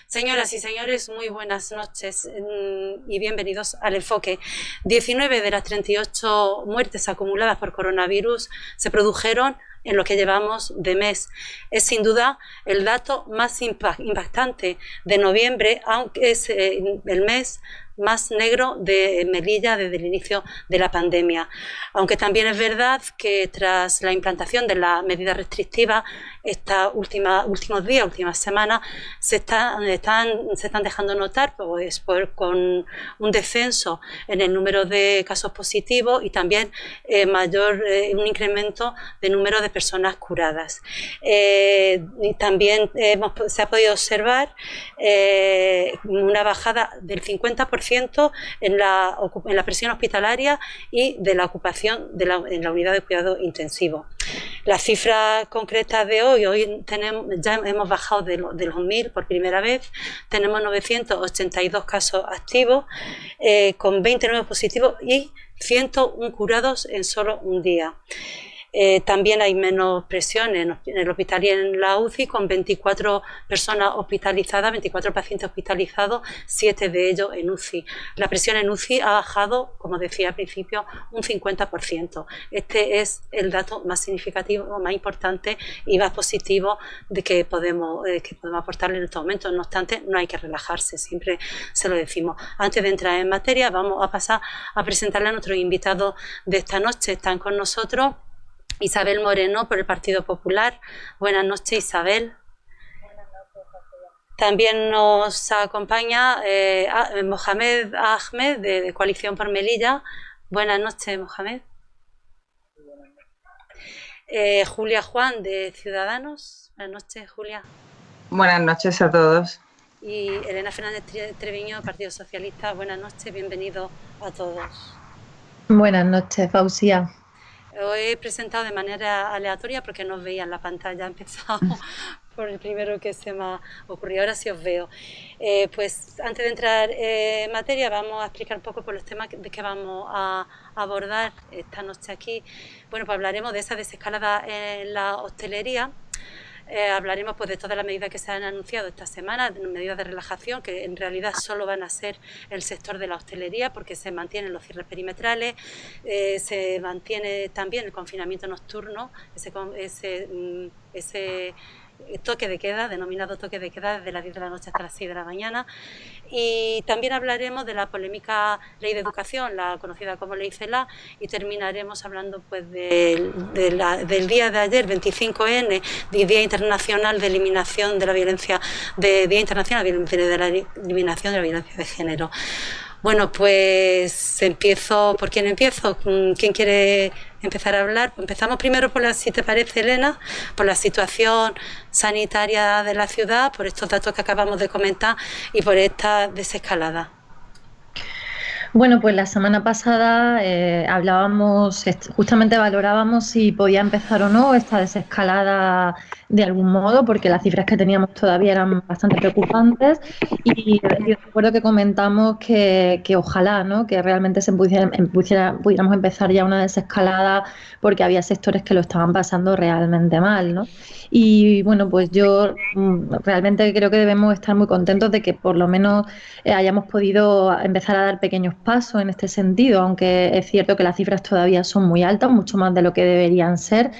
Señoras y señores, muy buenas noches y bienvenidos al Enfoque. 19 de las 38 muertes acumuladas por coronavirus se produjeron en lo que llevamos de mes. Es sin duda el dato más impactante de noviembre, aunque es el mes más negro de Melilla desde el inicio de la pandemia. Aunque también es verdad que tras la implantación de las medidas restrictivas, últimos días, últimas semanas, se están dejando notar con un descenso en el número de casos positivos y también un incremento de número de personas curadas. Y también se ha podido observar una bajada del 50% en la presión hospitalaria y de la ocupación en la unidad de cuidado intensivo. Las cifras concretas de hoy ya hemos bajado de los 1.000 por primera vez, tenemos 982 casos activos con 20 nuevos positivos y 101 curados en solo un día. También hay menos presión en el hospital y en la UCI, con 24 personas hospitalizadas, 24 pacientes hospitalizados, 7 de ellos en UCI. La presión en UCI ha bajado, como decía al principio, un 50%. Este es el dato más significativo, más importante y más positivo que podemos aportarle en estos momentos. No obstante, no hay que relajarse, siempre se lo decimos. Antes de entrar en materia, vamos a pasar a presentarle a nuestros invitados de esta noche. Están con nosotros Isabel Moreno, por el Partido Popular. Buenas noches, Isabel. Buenas noches, Sofía. También nos acompaña Mohamed Ahmed, de Coalición por Melilla. Buenas noches, Mohamed. Julia Juan, de Ciudadanos. Buenas noches, Julia. Buenas noches a todos. Y Elena Fernández Treviño, Partido Socialista. Buenas noches, bienvenidos a todos. Buenas noches, Fausia. Os he presentado de manera aleatoria porque no os veía en la pantalla. He empezado por el primero que se me ha ocurrido. Ahora sí os veo. Pues antes de entrar en materia, vamos a explicar un poco por los temas que vamos a abordar esta noche aquí. Bueno, pues hablaremos de esa desescalada en la hostelería. Hablaremos pues de todas las medidas que se han anunciado esta semana, medidas de relajación que en realidad solo van a ser el sector de la hostelería, porque se mantienen los cierres perimetrales, se mantiene también el confinamiento nocturno, ese toque de queda, denominado toque de queda, desde las 10 de la noche hasta las 6 de la mañana. Y también hablaremos de la polémica Ley de Educación, la conocida como Ley CELA, y terminaremos hablando pues del día de ayer, 25N, Día Internacional de Eliminación de la Violencia, Día Internacional de la Eliminación de la Violencia de Género. Bueno, pues empiezo. ¿Por quién empiezo? ¿Quién quiere empezar a hablar? Empezamos primero si te parece, Elena, por la situación sanitaria de la ciudad, por estos datos que acabamos de comentar y por esta desescalada. Bueno, pues la semana pasada justamente valorábamos si podía empezar o no esta desescalada de algún modo, porque las cifras que teníamos todavía eran bastante preocupantes y recuerdo que comentamos que ojalá, ¿no?, que realmente pudiéramos empezar ya una desescalada, porque había sectores que lo estaban pasando realmente mal, ¿no? Y bueno, pues yo realmente creo que debemos estar muy contentos de que por lo menos hayamos podido empezar a dar pequeños pasos en este sentido, aunque es cierto que las cifras todavía son muy altas, mucho más de lo que deberían ser,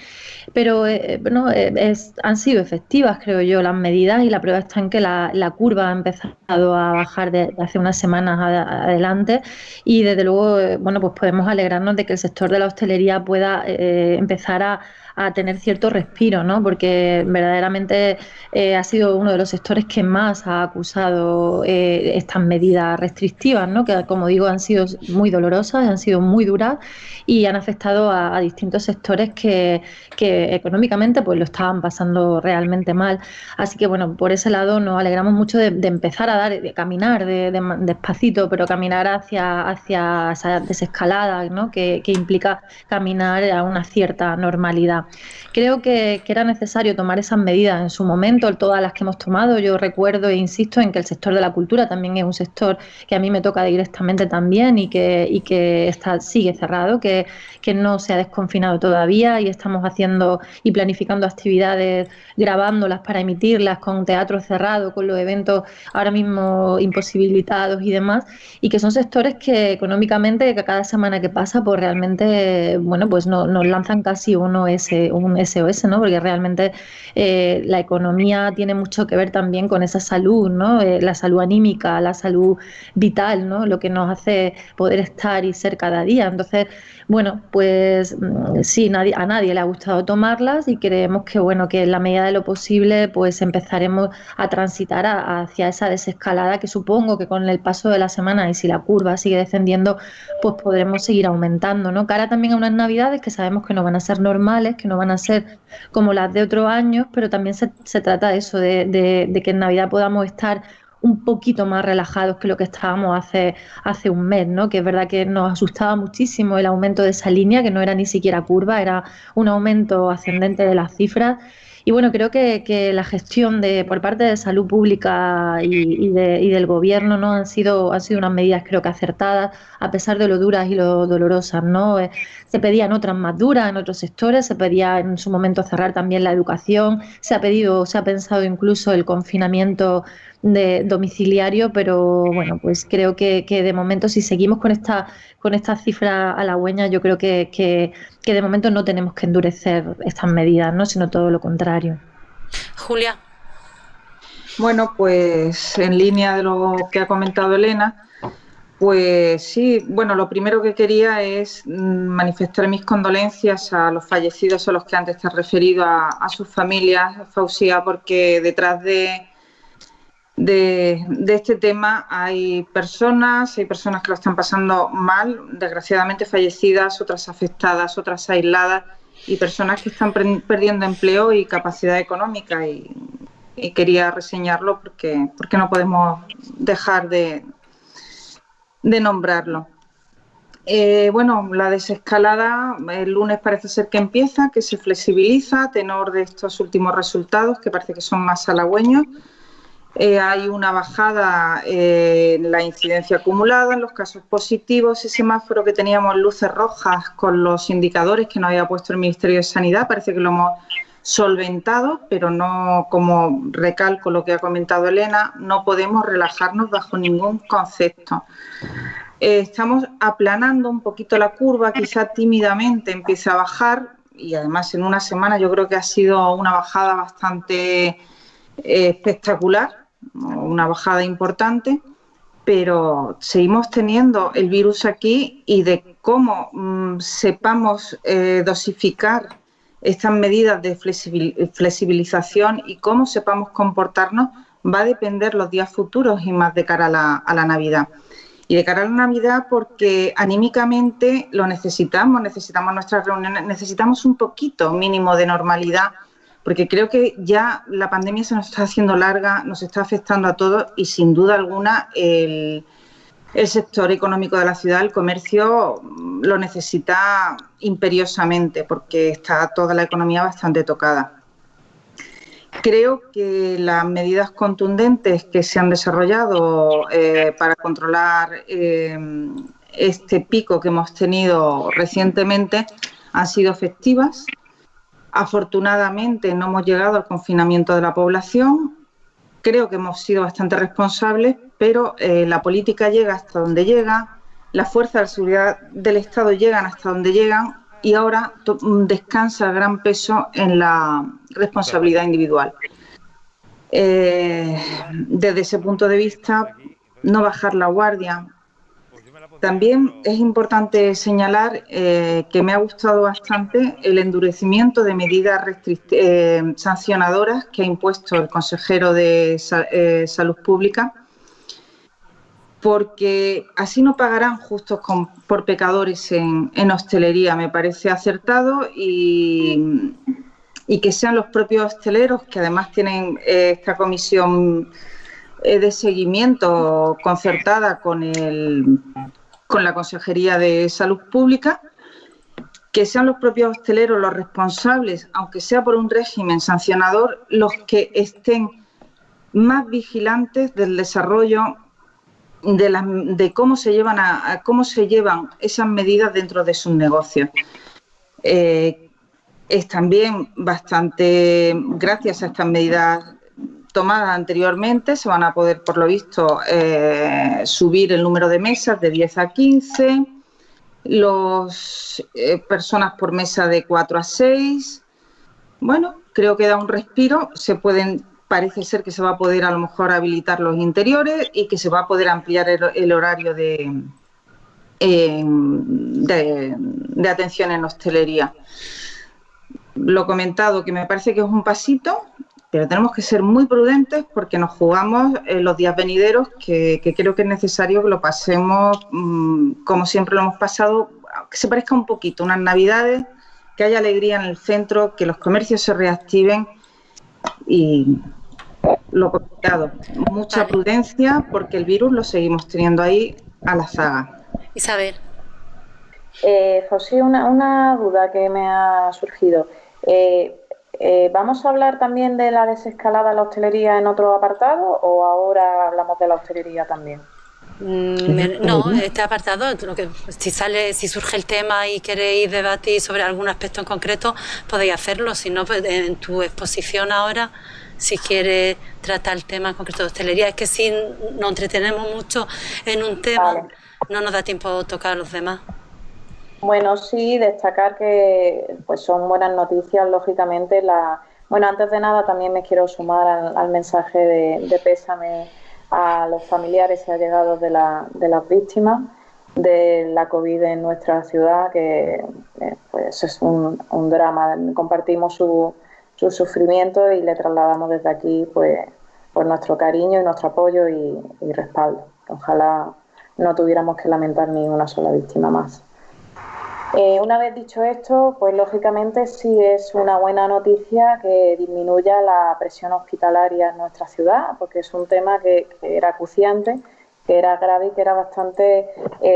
pero han sido efectivas, creo yo, las medidas, y la prueba está en que la curva ha empezado a bajar de hace unas semanas adelante, y desde luego bueno, pues podemos alegrarnos de que el sector de la hostelería pueda empezar a tener cierto respiro, ¿no? Porque verdaderamente ha sido uno de los sectores que más ha acusado estas medidas restrictivas, ¿no?, que, como digo, han sido muy dolorosas, han sido muy duras y han afectado a distintos sectores que económicamente pues lo estaban pasando realmente mal. Así que bueno, por ese lado nos alegramos mucho de empezar de caminar despacito, pero caminar hacia esa desescalada, ¿no?, que implica caminar a una cierta normalidad. realidad. Creo que era necesario tomar esas medidas en su momento, todas las que hemos tomado. Yo recuerdo e insisto en que el sector de la cultura también es un sector que a mí me toca directamente también y que sigue cerrado, que no se ha desconfinado todavía y estamos haciendo y planificando actividades, grabándolas para emitirlas con teatro cerrado, con los eventos ahora mismo imposibilitados y demás, y que son sectores que económicamente que cada semana que pasa pues realmente bueno pues nos lanzan casi un SOS, ¿no? Porque realmente la economía tiene mucho que ver también con esa salud, ¿no? La salud anímica, la salud vital, ¿no? Lo que nos hace poder estar y ser cada día. Entonces, bueno, pues sí, a nadie le ha gustado tomarlas y creemos que bueno, que en la medida de lo posible pues empezaremos a transitar hacia esa desescalada que supongo que con el paso de la semana y si la curva sigue descendiendo pues podremos seguir aumentando, ¿no? Cara también a unas navidades que sabemos que no van a ser normales, que no van a ser como las de otros años, pero también se trata de eso, de que en Navidad podamos estar un poquito más relajados que lo que estábamos hace un mes, ¿no? Que es verdad que nos asustaba muchísimo el aumento de esa línea, que no era ni siquiera curva, era un aumento ascendente de las cifras. Y bueno, creo que la gestión por parte de salud pública y del gobierno, ¿no? han sido unas medidas creo que acertadas, a pesar de lo duras y lo dolorosas, ¿no? Se pedían otras más duras en otros sectores, se pedía en su momento cerrar también la educación, se ha pensado incluso el confinamiento de domiciliario, pero bueno, pues creo que de momento si seguimos con esta cifra halagüeña, yo creo que de momento no tenemos que endurecer estas medidas, ¿no? Sino todo lo contrario. Julia. Bueno, pues en línea de lo que ha comentado Elena, pues sí, bueno, lo primero que quería es manifestar mis condolencias a los fallecidos, a los que antes te has referido, a sus familias, Fausía, porque detrás de este tema hay personas que lo están pasando mal, desgraciadamente fallecidas, otras afectadas, otras aisladas y personas que están perdiendo empleo y capacidad económica y quería reseñarlo porque no podemos dejar de nombrarlo. Bueno, la desescalada el lunes parece ser que empieza, que se flexibiliza a tenor de estos últimos resultados que parece que son más halagüeños. Hay una bajada en la incidencia acumulada, en los casos positivos, ese semáforo que teníamos luces rojas con los indicadores que nos había puesto el Ministerio de Sanidad, parece que lo hemos solventado, pero no, como recalco lo que ha comentado Elena, no podemos relajarnos bajo ningún concepto. Estamos aplanando un poquito la curva, quizá tímidamente empiece a bajar y además en una semana yo creo que ha sido una bajada bastante espectacular, una bajada importante, pero seguimos teniendo el virus aquí y de cómo sepamos dosificar estas medidas de flexibilización y cómo sepamos comportarnos va a depender los días futuros y más de cara a la Navidad. Y de cara a la Navidad porque anímicamente lo necesitamos nuestras reuniones, necesitamos un poquito mínimo de normalidad porque creo que ya la pandemia se nos está haciendo larga, nos está afectando a todos y sin duda alguna el sector económico de la ciudad, el comercio, lo necesita imperiosamente porque está toda la economía bastante tocada. Creo que las medidas contundentes que se han desarrollado para controlar este pico que hemos tenido recientemente han sido efectivas. Afortunadamente no hemos llegado al confinamiento de la población. Creo que hemos sido bastante responsables, pero la política llega hasta donde llega, las fuerzas de seguridad del Estado llegan hasta donde llegan y ahora descansa el gran peso en la responsabilidad individual. Desde ese punto de vista, no bajar la guardia. También es importante señalar que me ha gustado bastante el endurecimiento de medidas sancionadoras que ha impuesto el consejero de Salud Pública, porque así no pagarán justos por pecadores en hostelería. Me parece acertado y que sean los propios hosteleros, que además tienen esta comisión de seguimiento concertada con la Consejería de Salud Pública, que sean los propios hosteleros los responsables, aunque sea por un régimen sancionador, los que estén más vigilantes del desarrollo de cómo se llevan cómo se llevan esas medidas dentro de sus negocios. Es también bastante, gracias a estas medidas tomadas anteriormente, se van a poder, por lo visto, subir el número de mesas de 10 a 15, personas por mesa de 4 a 6. Bueno, creo que da un respiro. Parece ser que se va a poder a lo mejor habilitar los interiores y que se va a poder ampliar el horario de atención en hostelería. Lo comentado, que me parece que es un pasito, pero tenemos que ser muy prudentes porque nos jugamos los días venideros, que creo que es necesario que lo pasemos como siempre lo hemos pasado, que se parezca un poquito, unas Navidades, que haya alegría en el centro, que los comercios se reactiven y lo comentado, mucha prudencia porque el virus lo seguimos teniendo ahí a la zaga. Isabel. José, una duda que me ha surgido. ¿Vamos a hablar también de la desescalada de la hostelería en otro apartado o ahora hablamos de la hostelería también? No, este apartado, si surge el tema y queréis debatir sobre algún aspecto en concreto, podéis hacerlo. Si no, pues en tu exposición ahora, si quieres tratar el tema en concreto de hostelería, es que si nos entretenemos mucho en un tema, vale, no nos da tiempo a tocar a los demás. Bueno, sí, destacar que pues son buenas noticias, lógicamente. Bueno, antes de nada también me quiero sumar al mensaje de pésame a los familiares y allegados de las víctimas de la COVID en nuestra ciudad, que pues es un drama. Compartimos su sufrimiento y le trasladamos desde aquí pues nuestro cariño y nuestro apoyo y respaldo. Ojalá no tuviéramos que lamentar ni una sola víctima más. Una vez dicho esto, pues lógicamente sí es una buena noticia que disminuya la presión hospitalaria en nuestra ciudad, porque es un tema que era acuciante, que era grave y que era bastante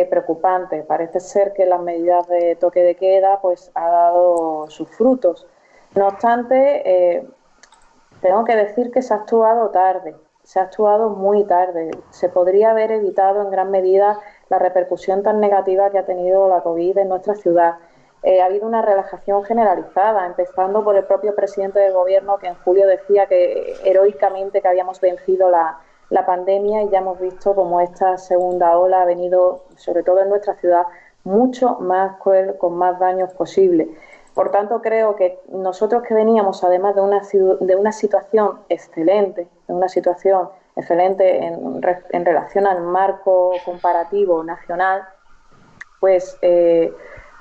preocupante. Parece ser que las medidas de toque de queda pues ha dado sus frutos. No obstante, tengo que decir que se ha actuado tarde, se ha actuado muy tarde. Se podría haber evitado en gran medida la repercusión tan negativa que ha tenido la COVID en nuestra ciudad. Ha habido una relajación generalizada, empezando por el propio presidente del Gobierno, que en julio decía que heroicamente que habíamos vencido la pandemia, y ya hemos visto cómo esta segunda ola ha venido, sobre todo en nuestra ciudad, mucho más cruel, con más daños posibles. Por tanto, creo que nosotros que veníamos, además de una situación excelente, en relación al marco comparativo nacional, pues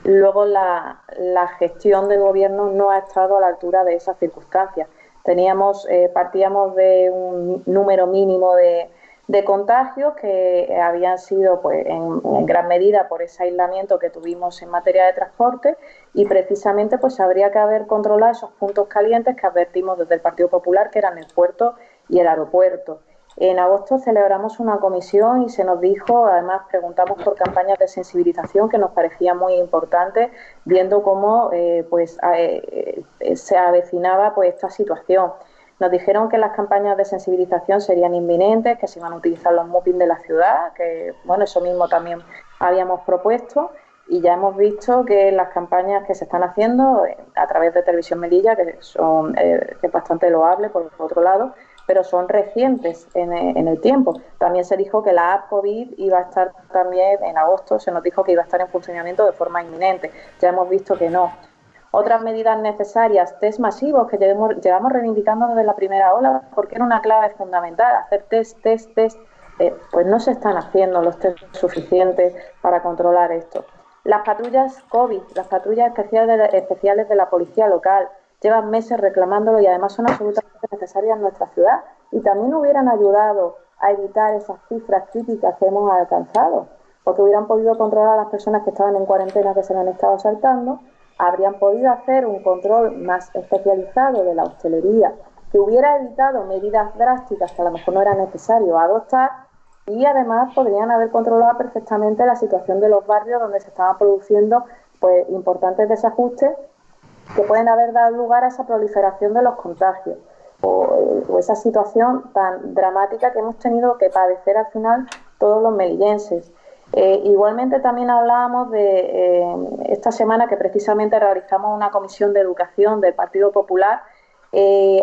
luego la gestión del Gobierno no ha estado a la altura de esas circunstancias. Partíamos de un número mínimo de contagios que habían sido pues en gran medida por ese aislamiento que tuvimos en materia de transporte, y precisamente pues habría que haber controlado esos puntos calientes que advertimos desde el Partido Popular, que eran el puerto y el aeropuerto. En agosto celebramos una comisión y se nos dijo, además preguntamos por campañas de sensibilización que nos parecía muy importante, viendo cómo se avecinaba pues esta situación. Nos dijeron que las campañas de sensibilización serían inminentes, que se iban a utilizar los MUPIs de la ciudad, que bueno, eso mismo también habíamos propuesto, y ya hemos visto que las campañas que se están haciendo a través de Televisión Melilla, que es bastante loable por otro lado, pero son recientes en el tiempo. También se dijo que la app COVID iba a estar también en agosto, se nos dijo que iba a estar en funcionamiento de forma inminente. Ya hemos visto que no. Otras medidas necesarias, test masivos, que llevamos reivindicando desde la primera ola, porque era una clave fundamental, hacer test. Pues no se están haciendo los test suficientes para controlar esto. Las patrullas COVID, las patrullas especiales de la policía local, llevan meses reclamándolo y además son absolutamente necesarias en nuestra ciudad, y también hubieran ayudado a evitar esas cifras críticas que hemos alcanzado, porque hubieran podido controlar a las personas que estaban en cuarentena, que se le han estado saltando, habrían podido hacer un control más especializado de la hostelería, que hubiera evitado medidas drásticas que a lo mejor no era necesario adoptar, y además podrían haber controlado perfectamente la situación de los barrios donde se estaban produciendo pues importantes desajustes que pueden haber dado lugar a esa proliferación de los contagios o esa situación tan dramática que hemos tenido que padecer al final todos los melillenses. Igualmente también hablábamos de esta semana que precisamente realizamos una comisión de educación del Partido Popular.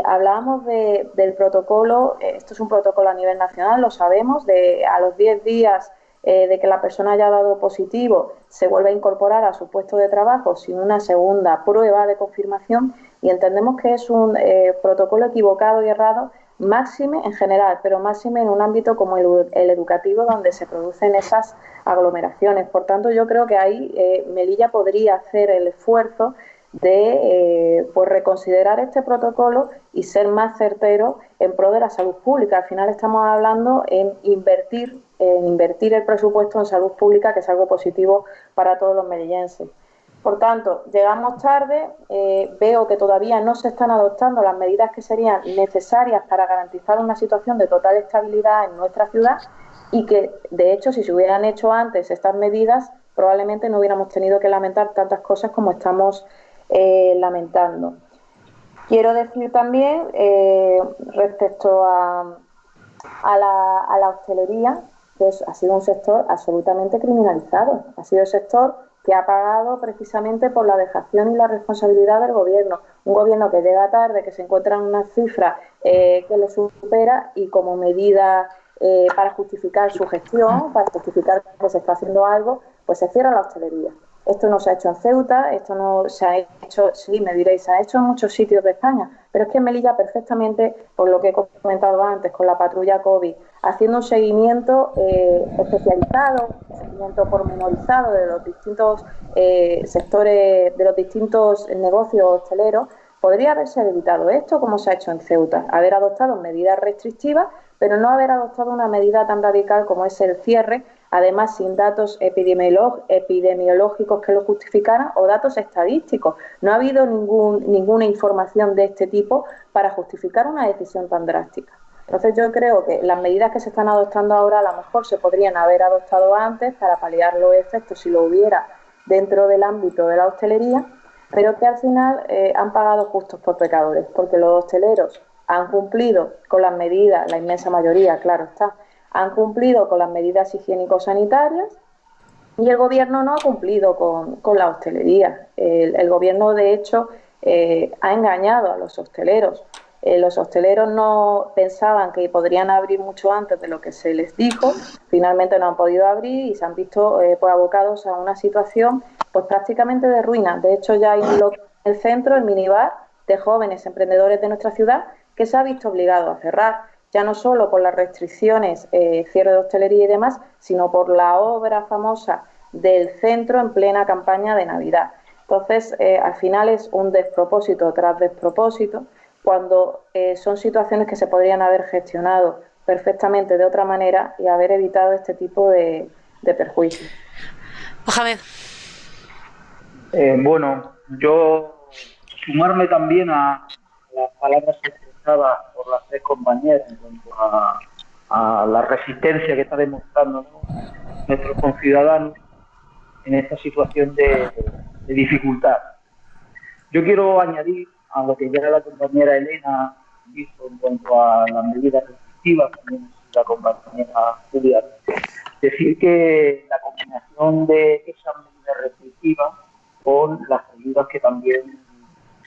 Hablábamos del protocolo, esto es un protocolo a nivel nacional, lo sabemos, a los 10 días de que la persona haya dado positivo, se vuelve a incorporar a su puesto de trabajo sin una segunda prueba de confirmación, y entendemos que es un protocolo equivocado y errado, máxime en general, pero máxime en un ámbito como el educativo, donde se producen esas aglomeraciones. Por tanto, yo creo que ahí Melilla podría hacer el esfuerzo de pues reconsiderar este protocolo y ser más certero en pro de la salud pública. Al final estamos hablando en invertir el presupuesto en salud pública, que es algo positivo para todos los melillenses. Por tanto, llegamos tarde, veo que todavía no se están adoptando las medidas que serían necesarias para garantizar una situación de total estabilidad en nuestra ciudad, y que, de hecho, si se hubieran hecho antes estas medidas, probablemente no hubiéramos tenido que lamentar tantas cosas como estamos lamentando. Quiero decir también, respecto a la hostelería, que ha sido un sector absolutamente criminalizado. Ha sido el sector que ha pagado precisamente por la dejación y la responsabilidad del gobierno. Un gobierno que llega tarde, que se encuentra en una cifra que le supera, y como medida para justificar su gestión, para justificar que se está haciendo algo, pues se cierra la hostelería. Esto no se ha hecho en Ceuta, esto no se ha hecho, sí, me diréis, se ha hecho en muchos sitios de España, pero es que en Melilla perfectamente, por lo que he comentado antes, con la patrulla COVID, haciendo un seguimiento especializado, un seguimiento pormenorizado de los distintos sectores, de los distintos negocios hosteleros, podría haberse evitado esto, como se ha hecho en Ceuta, haber adoptado medidas restrictivas, pero no haber adoptado una medida tan radical como es el cierre, además sin datos epidemiológicos que lo justificaran o datos estadísticos. No ha habido ninguna información de este tipo para justificar una decisión tan drástica. Entonces yo creo que las medidas que se están adoptando ahora a lo mejor se podrían haber adoptado antes para paliar los efectos si lo hubiera dentro del ámbito de la hostelería, pero que al final han pagado justos por pecadores, porque los hosteleros han cumplido con las medidas, la inmensa mayoría, claro está, han cumplido con las medidas higiénico-sanitarias, y el gobierno no ha cumplido con la hostelería. El gobierno, de hecho, ha engañado a los hosteleros. Los hosteleros no pensaban que podrían abrir mucho antes de lo que se les dijo, finalmente no han podido abrir y se han visto pues abocados a una situación pues prácticamente de ruina. De hecho, ya hay un local en el centro, el minibar, de jóvenes emprendedores de nuestra ciudad, que se ha visto obligado a cerrar, ya no solo por las restricciones, cierre de hostelería y demás, sino por la obra famosa del centro en plena campaña de Navidad. Entonces, al final es un despropósito tras despropósito, cuando son situaciones que se podrían haber gestionado perfectamente de otra manera y haber evitado este tipo de perjuicios. Mohamed. Bueno, yo sumarme también a las palabras expresadas por las tres compañeras en cuanto a la resistencia que está demostrando, ¿no?, nuestros conciudadanos en esta situación de dificultad. Yo quiero añadir a lo que ya la compañera Elena dijo en cuanto a las medidas restrictivas, también la compañera Julia, decir que la combinación de esas medidas restrictivas con las ayudas que también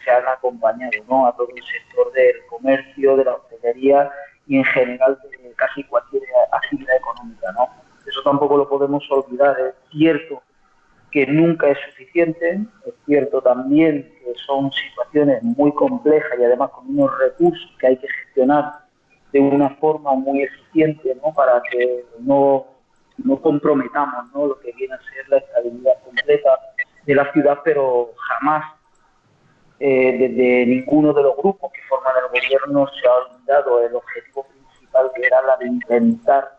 se han acompañado, ¿no?, a todo el sector del comercio, de la hostelería y en general de casi cualquier actividad económica, ¿no? Eso tampoco lo podemos olvidar. Es cierto que nunca es suficiente, es cierto también que son situaciones muy complejas y además con unos recursos que hay que gestionar de una forma muy eficiente, ¿no?, para que no comprometamos, ¿no?, lo que viene a ser la estabilidad completa de la ciudad, pero jamás desde ninguno de los grupos que forman el gobierno se ha olvidado el objetivo principal, que era la de intentar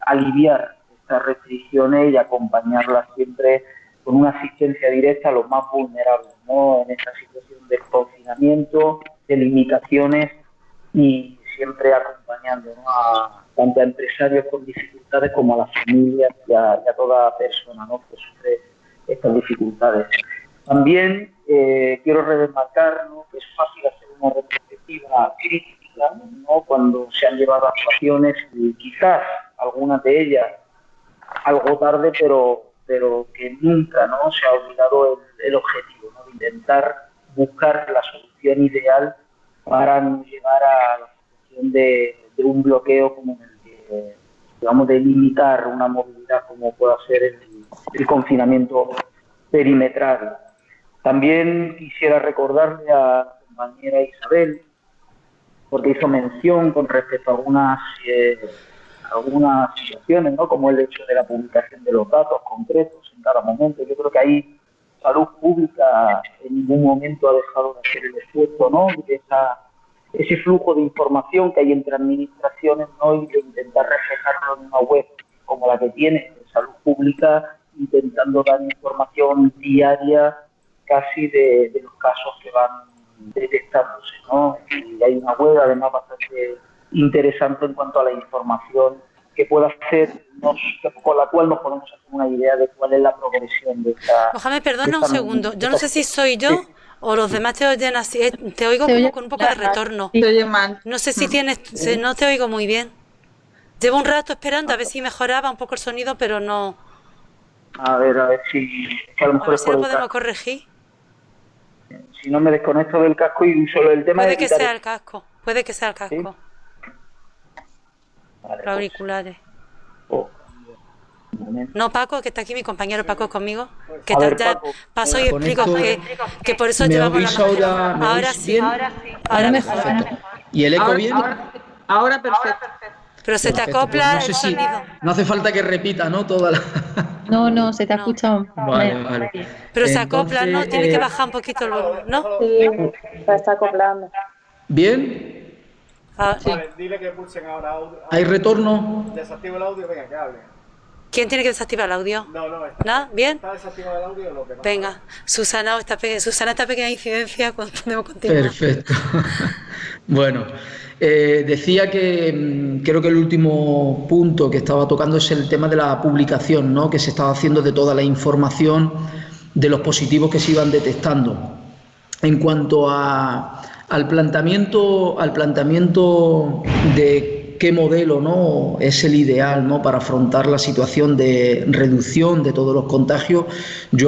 aliviar estas restricciones y acompañarlas siempre con una asistencia directa a los más vulnerables, ¿no?, en esta situación de confinamiento, de limitaciones, y siempre acompañando, ¿no?, tanto a empresarios con dificultades como a las familias y a toda persona, ¿no?, que sufre estas dificultades. También quiero remarcar, ¿no?, que es fácil hacer una retrospectiva crítica, ¿no?, cuando se han llevado actuaciones y quizás algunas de ellas algo tarde, pero que nunca, ¿no?, se ha olvidado el objetivo, ¿no?, de intentar buscar la solución ideal para no llegar a la situación de un bloqueo como en el que, digamos, de limitar una movilidad como pueda ser el confinamiento perimetral. También quisiera recordarle a la compañera Isabel, porque hizo mención con respecto a algunas situaciones, ¿no?, como el hecho de la publicación de los datos concretos en cada momento. Yo creo que ahí Salud Pública en ningún momento ha dejado de hacer el esfuerzo, ¿no?, de ese flujo de información que hay entre administraciones, ¿no?, y de intentar reflejarlo en una web como la que tiene Salud Pública, intentando dar información diaria casi de los casos que van detectándose, ¿no? Y hay una web además bastante interesante en cuanto a la información que pueda hacernos, con la cual nos podemos hacer una idea de cuál es la progresión de esta... Mohamed, perdona un segundo. Yo no sé si soy yo o los demás te oyen así. Te oigo como con un poco de retorno. Se oye mal. No sé si no te oigo muy bien. Llevo un rato esperando a ver si mejoraba un poco el sonido, pero no. A ver si a lo mejor a ver si lo podemos corregir. Si no, me desconecto del casco y uso el tema Puede que sea el casco. Puede que sea el casco. ¿Sí? Vale, los auriculares. Un No, Paco, que está aquí mi compañero Paco conmigo. Que ver, ya Paco. paso y explico que por eso ¿Me llevamos oís la ahora? ¿Me Ahora oís sí. bien? Ahora mejor. ¿Y el eco bien? Ahora perfecto. Pero se te Perfecto, acopla pues el no sé si sonido. no hace falta que repita, ¿no? Toda la... No, se te ha No. escuchado. Vale. Pero se acopla, ¿no? Entonces, Tiene que bajar un poquito el volumen, ¿no? Sí, se está acoplando. ¿Bien? Ah, Vale, dile que pulsen ahora audio. ¿Hay retorno? Desactiva el audio, venga, que hable. ¿Quién tiene que desactivar el audio? No, ¿Nada? ¿Bien? ¿Está desactivado el audio o lo que no? Venga, Susana, esta pequeña incidencia, cuando podemos continuar. Perfecto. Bueno, decía que creo que el último punto que estaba tocando es el tema de la publicación, ¿no?, que se estaba haciendo de toda la información de los positivos que se iban detectando. En cuanto al planteamiento de qué modelo, ¿no?, es el ideal, ¿no?, para afrontar la situación de reducción de todos los contagios,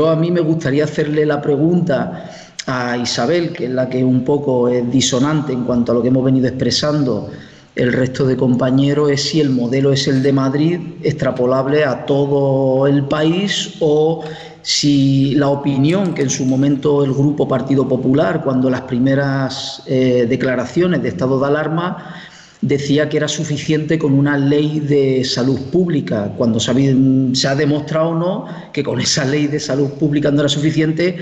a mí me gustaría hacerle la pregunta a Isabel, que es la que un poco es disonante en cuanto a lo que hemos venido expresando el resto de compañeros, es si el modelo es el de Madrid, extrapolable a todo el país, o si la opinión que en su momento el Grupo Partido Popular, cuando las primeras declaraciones de estado de alarma, decía que era suficiente con una ley de salud pública, cuando se ha demostrado, ¿no?, que con esa ley de salud pública no era suficiente,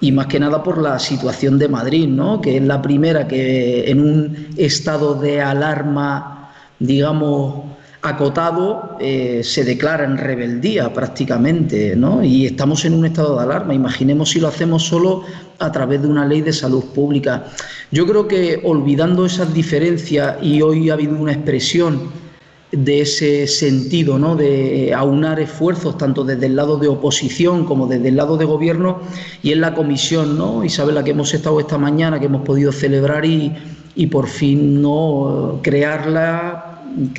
y más que nada por la situación de Madrid, ¿no?, que es la primera que en un estado de alarma, digamos, acotado, se declara en rebeldía prácticamente, ¿no?, y estamos en un estado de alarma. Imaginemos si lo hacemos solo a través de una ley de salud pública. Yo creo que, olvidando esas diferencias, y hoy ha habido una expresión de ese sentido, ¿no?, de aunar esfuerzos tanto desde el lado de oposición como desde el lado de gobierno, y en la comisión, ¿no?, Isabel, la que hemos estado esta mañana, que hemos podido celebrar y por fin, ¿no?, crearla,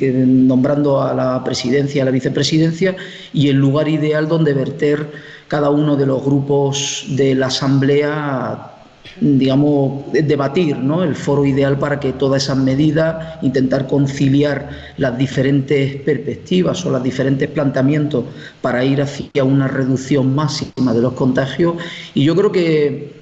nombrando a la presidencia, a la vicepresidencia, y el lugar ideal donde verter cada uno de los grupos de la Asamblea, digamos, debatir, ¿no?, el foro ideal para que todas esas medidas, intentar conciliar las diferentes perspectivas o los diferentes planteamientos para ir hacia una reducción máxima de los contagios. Y yo creo que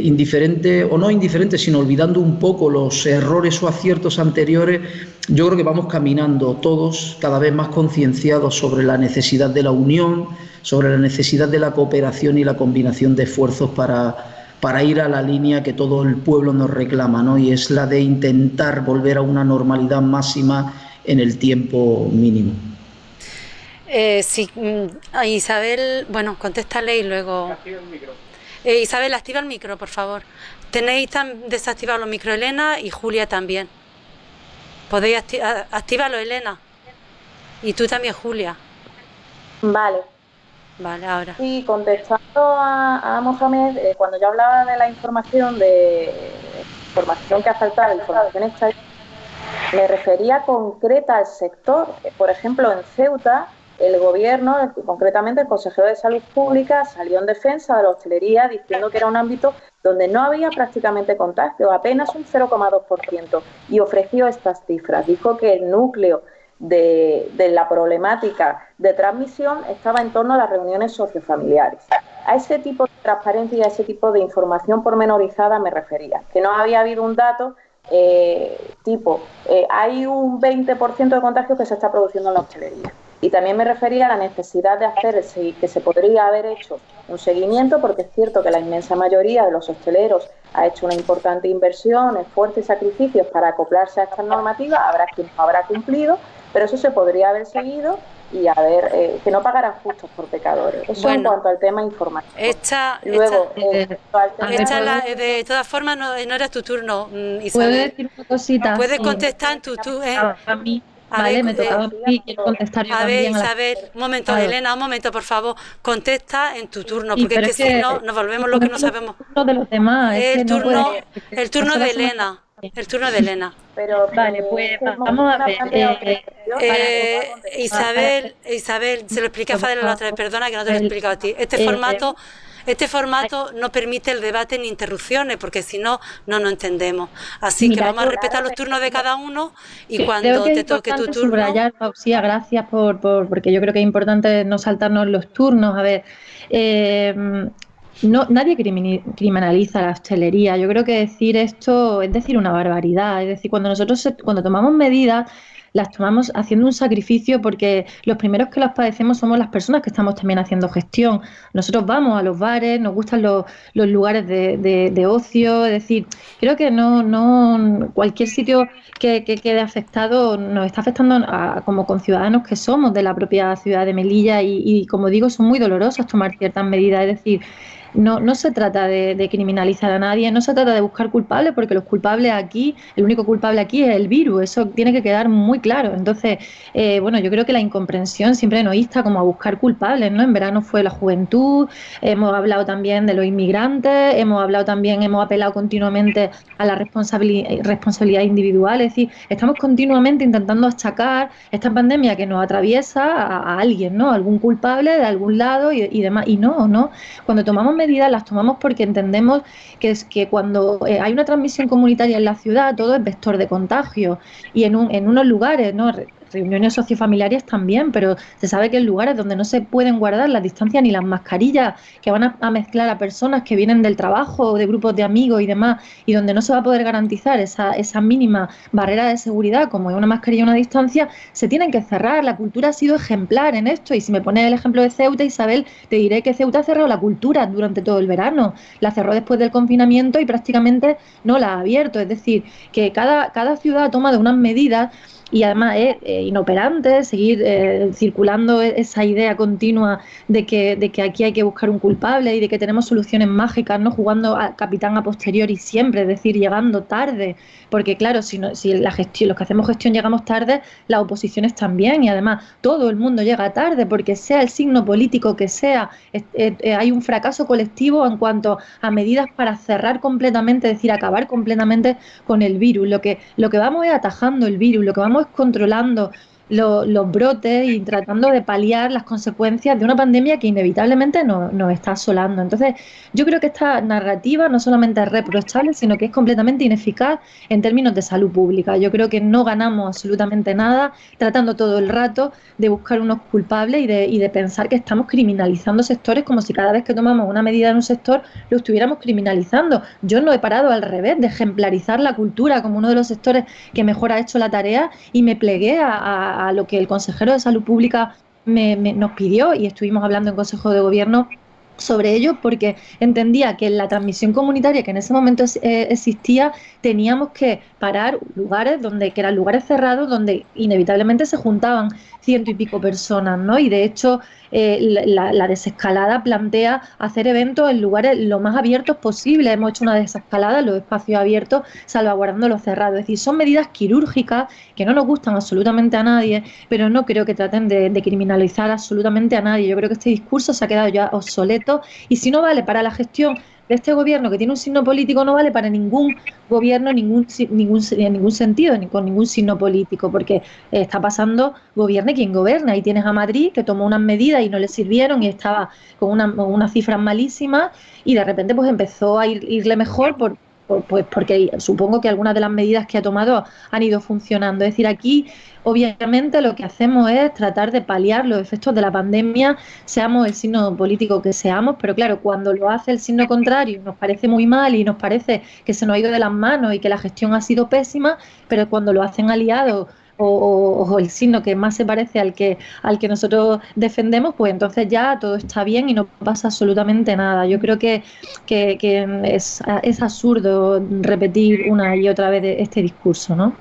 indiferente, o no indiferente, sino olvidando un poco los errores o aciertos anteriores, yo creo que vamos caminando todos cada vez más concienciados sobre la necesidad de la unión, sobre la necesidad de la cooperación y la combinación de esfuerzos para ir a la línea que todo el pueblo nos reclama, ¿no?, y es la de intentar volver a una normalidad máxima en el tiempo mínimo. Sí, Isabel, bueno, contéstale y luego... Activa el micro. Isabel, activa el micro, por favor. Tenéis desactivados los micros, Elena, y Julia también. Podéis activarlo, Elena. Y tú también, Julia. Vale. Vale, ahora. Sí, contestando a Mohamed, cuando yo hablaba de la información información que ha faltado, información estadística, me refería concreta al sector. Por ejemplo, en Ceuta, el gobierno, concretamente el consejero de Salud Pública, salió en defensa de la hostelería diciendo que era un ámbito donde no había prácticamente contagio, apenas un 0,2%, y ofreció estas cifras. Dijo que el núcleo de la problemática de transmisión estaba en torno a las reuniones sociofamiliares. A ese tipo de transparencia y a ese tipo de información pormenorizada me refería, que no había habido un dato hay un 20% de contagios que se está produciendo en la hostelería. Y también me refería a la necesidad de hacer que se podría haber hecho un seguimiento, porque es cierto que la inmensa mayoría de los hosteleros ha hecho una importante inversión, esfuerzo y sacrificios para acoplarse a estas normativas. Habrá quien no habrá cumplido, pero eso se podría haber seguido y que no pagaran justos por pecadores. Eso en cuanto al tema informativo. Luego, de todas formas, no era tu turno, Isabel. ¿Puedo decir una cosita? Puedes contestar A mí. Vale, me tocaba a mí, quiero contestar yo también. Isabel, un momento, Elena, un momento, por favor, contesta en tu turno, porque es que si no, nos volvemos lo que no sabemos. El turno de los demás. El turno de Elena. El turno de Elena. Vale, pues vamos a ver. Isabel, se lo expliqué a Fadela la otra vez, perdona que no te lo he explicado a ti. Este formato no permite el debate ni interrupciones, porque si no, no nos entendemos. Así que vamos a respetar los turnos de cada uno y cuando te toque tu turno... Subrayar, Pausía, gracias porque yo creo que es importante no saltarnos los turnos. A ver, nadie criminaliza la hostelería. Yo creo que decir esto es decir una barbaridad. Es decir, cuando tomamos medidas, las tomamos haciendo un sacrificio, porque los primeros que las padecemos somos las personas que estamos también haciendo gestión. Nosotros vamos a los bares, nos gustan los lugares de ocio. Es decir, creo que no cualquier sitio que quede afectado nos está afectando como conciudadanos que somos de la propia ciudad de Melilla y como digo, son muy dolorosas tomar ciertas medidas. Es decir, no se trata de criminalizar a nadie, no se trata de buscar culpables, porque los culpables aquí, el único culpable aquí es el virus, eso tiene que quedar muy claro. Entonces, yo creo que la incomprensión siempre nos insta como a buscar culpables, ¿no? En verano fue la juventud, hemos hablado también de los inmigrantes, hemos apelado continuamente a la responsabilidad individual. Es decir, estamos continuamente intentando achacar esta pandemia que nos atraviesa a alguien, ¿no? Algún culpable de algún lado y demás. Y no. Cuando tomamos medidas las tomamos porque entendemos que cuando hay una transmisión comunitaria en la ciudad, todo es vector de contagio. Y en unos lugares, ¿no? Reuniones sociofamiliares también, pero se sabe que en lugares donde no se pueden guardar las distancias ni las mascarillas, que van a mezclar a personas que vienen del trabajo, de grupos de amigos y demás, y donde no se va a poder garantizar esa mínima barrera de seguridad, como es una mascarilla y una distancia, se tienen que cerrar. La cultura ha sido ejemplar en esto, y si me pones el ejemplo de Ceuta, Isabel, te diré que Ceuta ha cerrado la cultura durante todo el verano, la cerró después del confinamiento y prácticamente no la ha abierto. Es decir, que cada ciudad toma de unas medidas. Y además es inoperante seguir circulando esa idea continua de que aquí hay que buscar un culpable y de que tenemos soluciones mágicas, ¿no? Jugando a capitán a posteriori siempre, es decir, llegando tarde. Porque claro, si los que hacemos gestión llegamos tarde, las oposiciones también. Y además todo el mundo llega tarde, porque sea el signo político que sea, hay un fracaso colectivo en cuanto a medidas para cerrar completamente, es decir, acabar completamente con el virus. Lo que vamos es atajando el virus, lo que vamos controlando los brotes y tratando de paliar las consecuencias de una pandemia que inevitablemente nos está asolando. Entonces, yo creo que esta narrativa no solamente es reprochable, sino que es completamente ineficaz en términos de salud pública. Yo creo que no ganamos absolutamente nada tratando todo el rato de buscar unos culpables y de pensar que estamos criminalizando sectores como si cada vez que tomamos una medida en un sector lo estuviéramos criminalizando. Yo no he parado, al revés, de ejemplarizar la cultura como uno de los sectores que mejor ha hecho la tarea, y me plegué a lo que el consejero de Salud Pública nos pidió, y estuvimos hablando en Consejo de Gobierno sobre ello porque entendía que en la transmisión comunitaria que en ese momento existía teníamos que parar lugares que eran lugares cerrados donde inevitablemente se juntaban 100 y pico personas, ¿no? Y de hecho la desescalada plantea hacer eventos en lugares lo más abiertos posible. Hemos hecho una desescalada en los espacios abiertos salvaguardando los cerrados. Es decir, son medidas quirúrgicas que no nos gustan absolutamente a nadie, pero no creo que traten de criminalizar absolutamente a nadie. Yo creo que este discurso se ha quedado ya obsoleto y si no vale para la gestión de este gobierno que tiene un signo político, no vale para ningún gobierno en ningún sentido, ni con ningún signo político, porque está pasando, gobierne quien gobierna, y tienes a Madrid que tomó unas medidas y no le sirvieron y estaba con unas cifras malísimas y de repente pues empezó a irle mejor pues porque supongo que algunas de las medidas que ha tomado han ido funcionando. Es decir, aquí obviamente lo que hacemos es tratar de paliar los efectos de la pandemia, seamos el signo político que seamos, pero claro, cuando lo hace el signo contrario nos parece muy mal y nos parece que se nos ha ido de las manos y que la gestión ha sido pésima, pero cuando lo hacen aliados o el signo que más se parece al que nosotros defendemos, pues entonces ya todo está bien y no pasa absolutamente nada. Yo creo que es absurdo repetir una y otra vez este discurso, ¿no?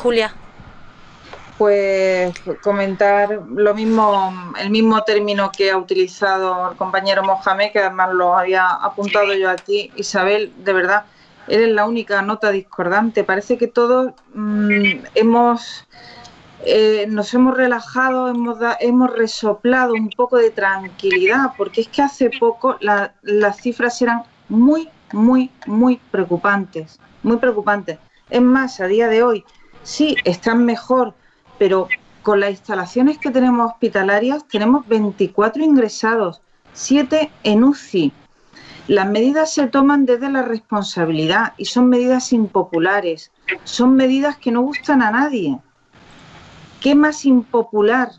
Julia. Pues comentar lo mismo, el mismo término que ha utilizado el compañero Mohamed, que además lo había apuntado yo aquí. Isabel, de verdad, eres la única nota discordante. Parece que todos nos hemos relajado, hemos resoplado un poco de tranquilidad, porque es que hace poco las cifras eran muy, muy, muy preocupantes, muy preocupantes. Es más, a día de hoy sí están mejor, pero con las instalaciones que tenemos hospitalarias tenemos 24 ingresados, 7 en UCI. Las medidas se toman desde la responsabilidad y son medidas impopulares, son medidas que no gustan a nadie. ¿Qué más impopular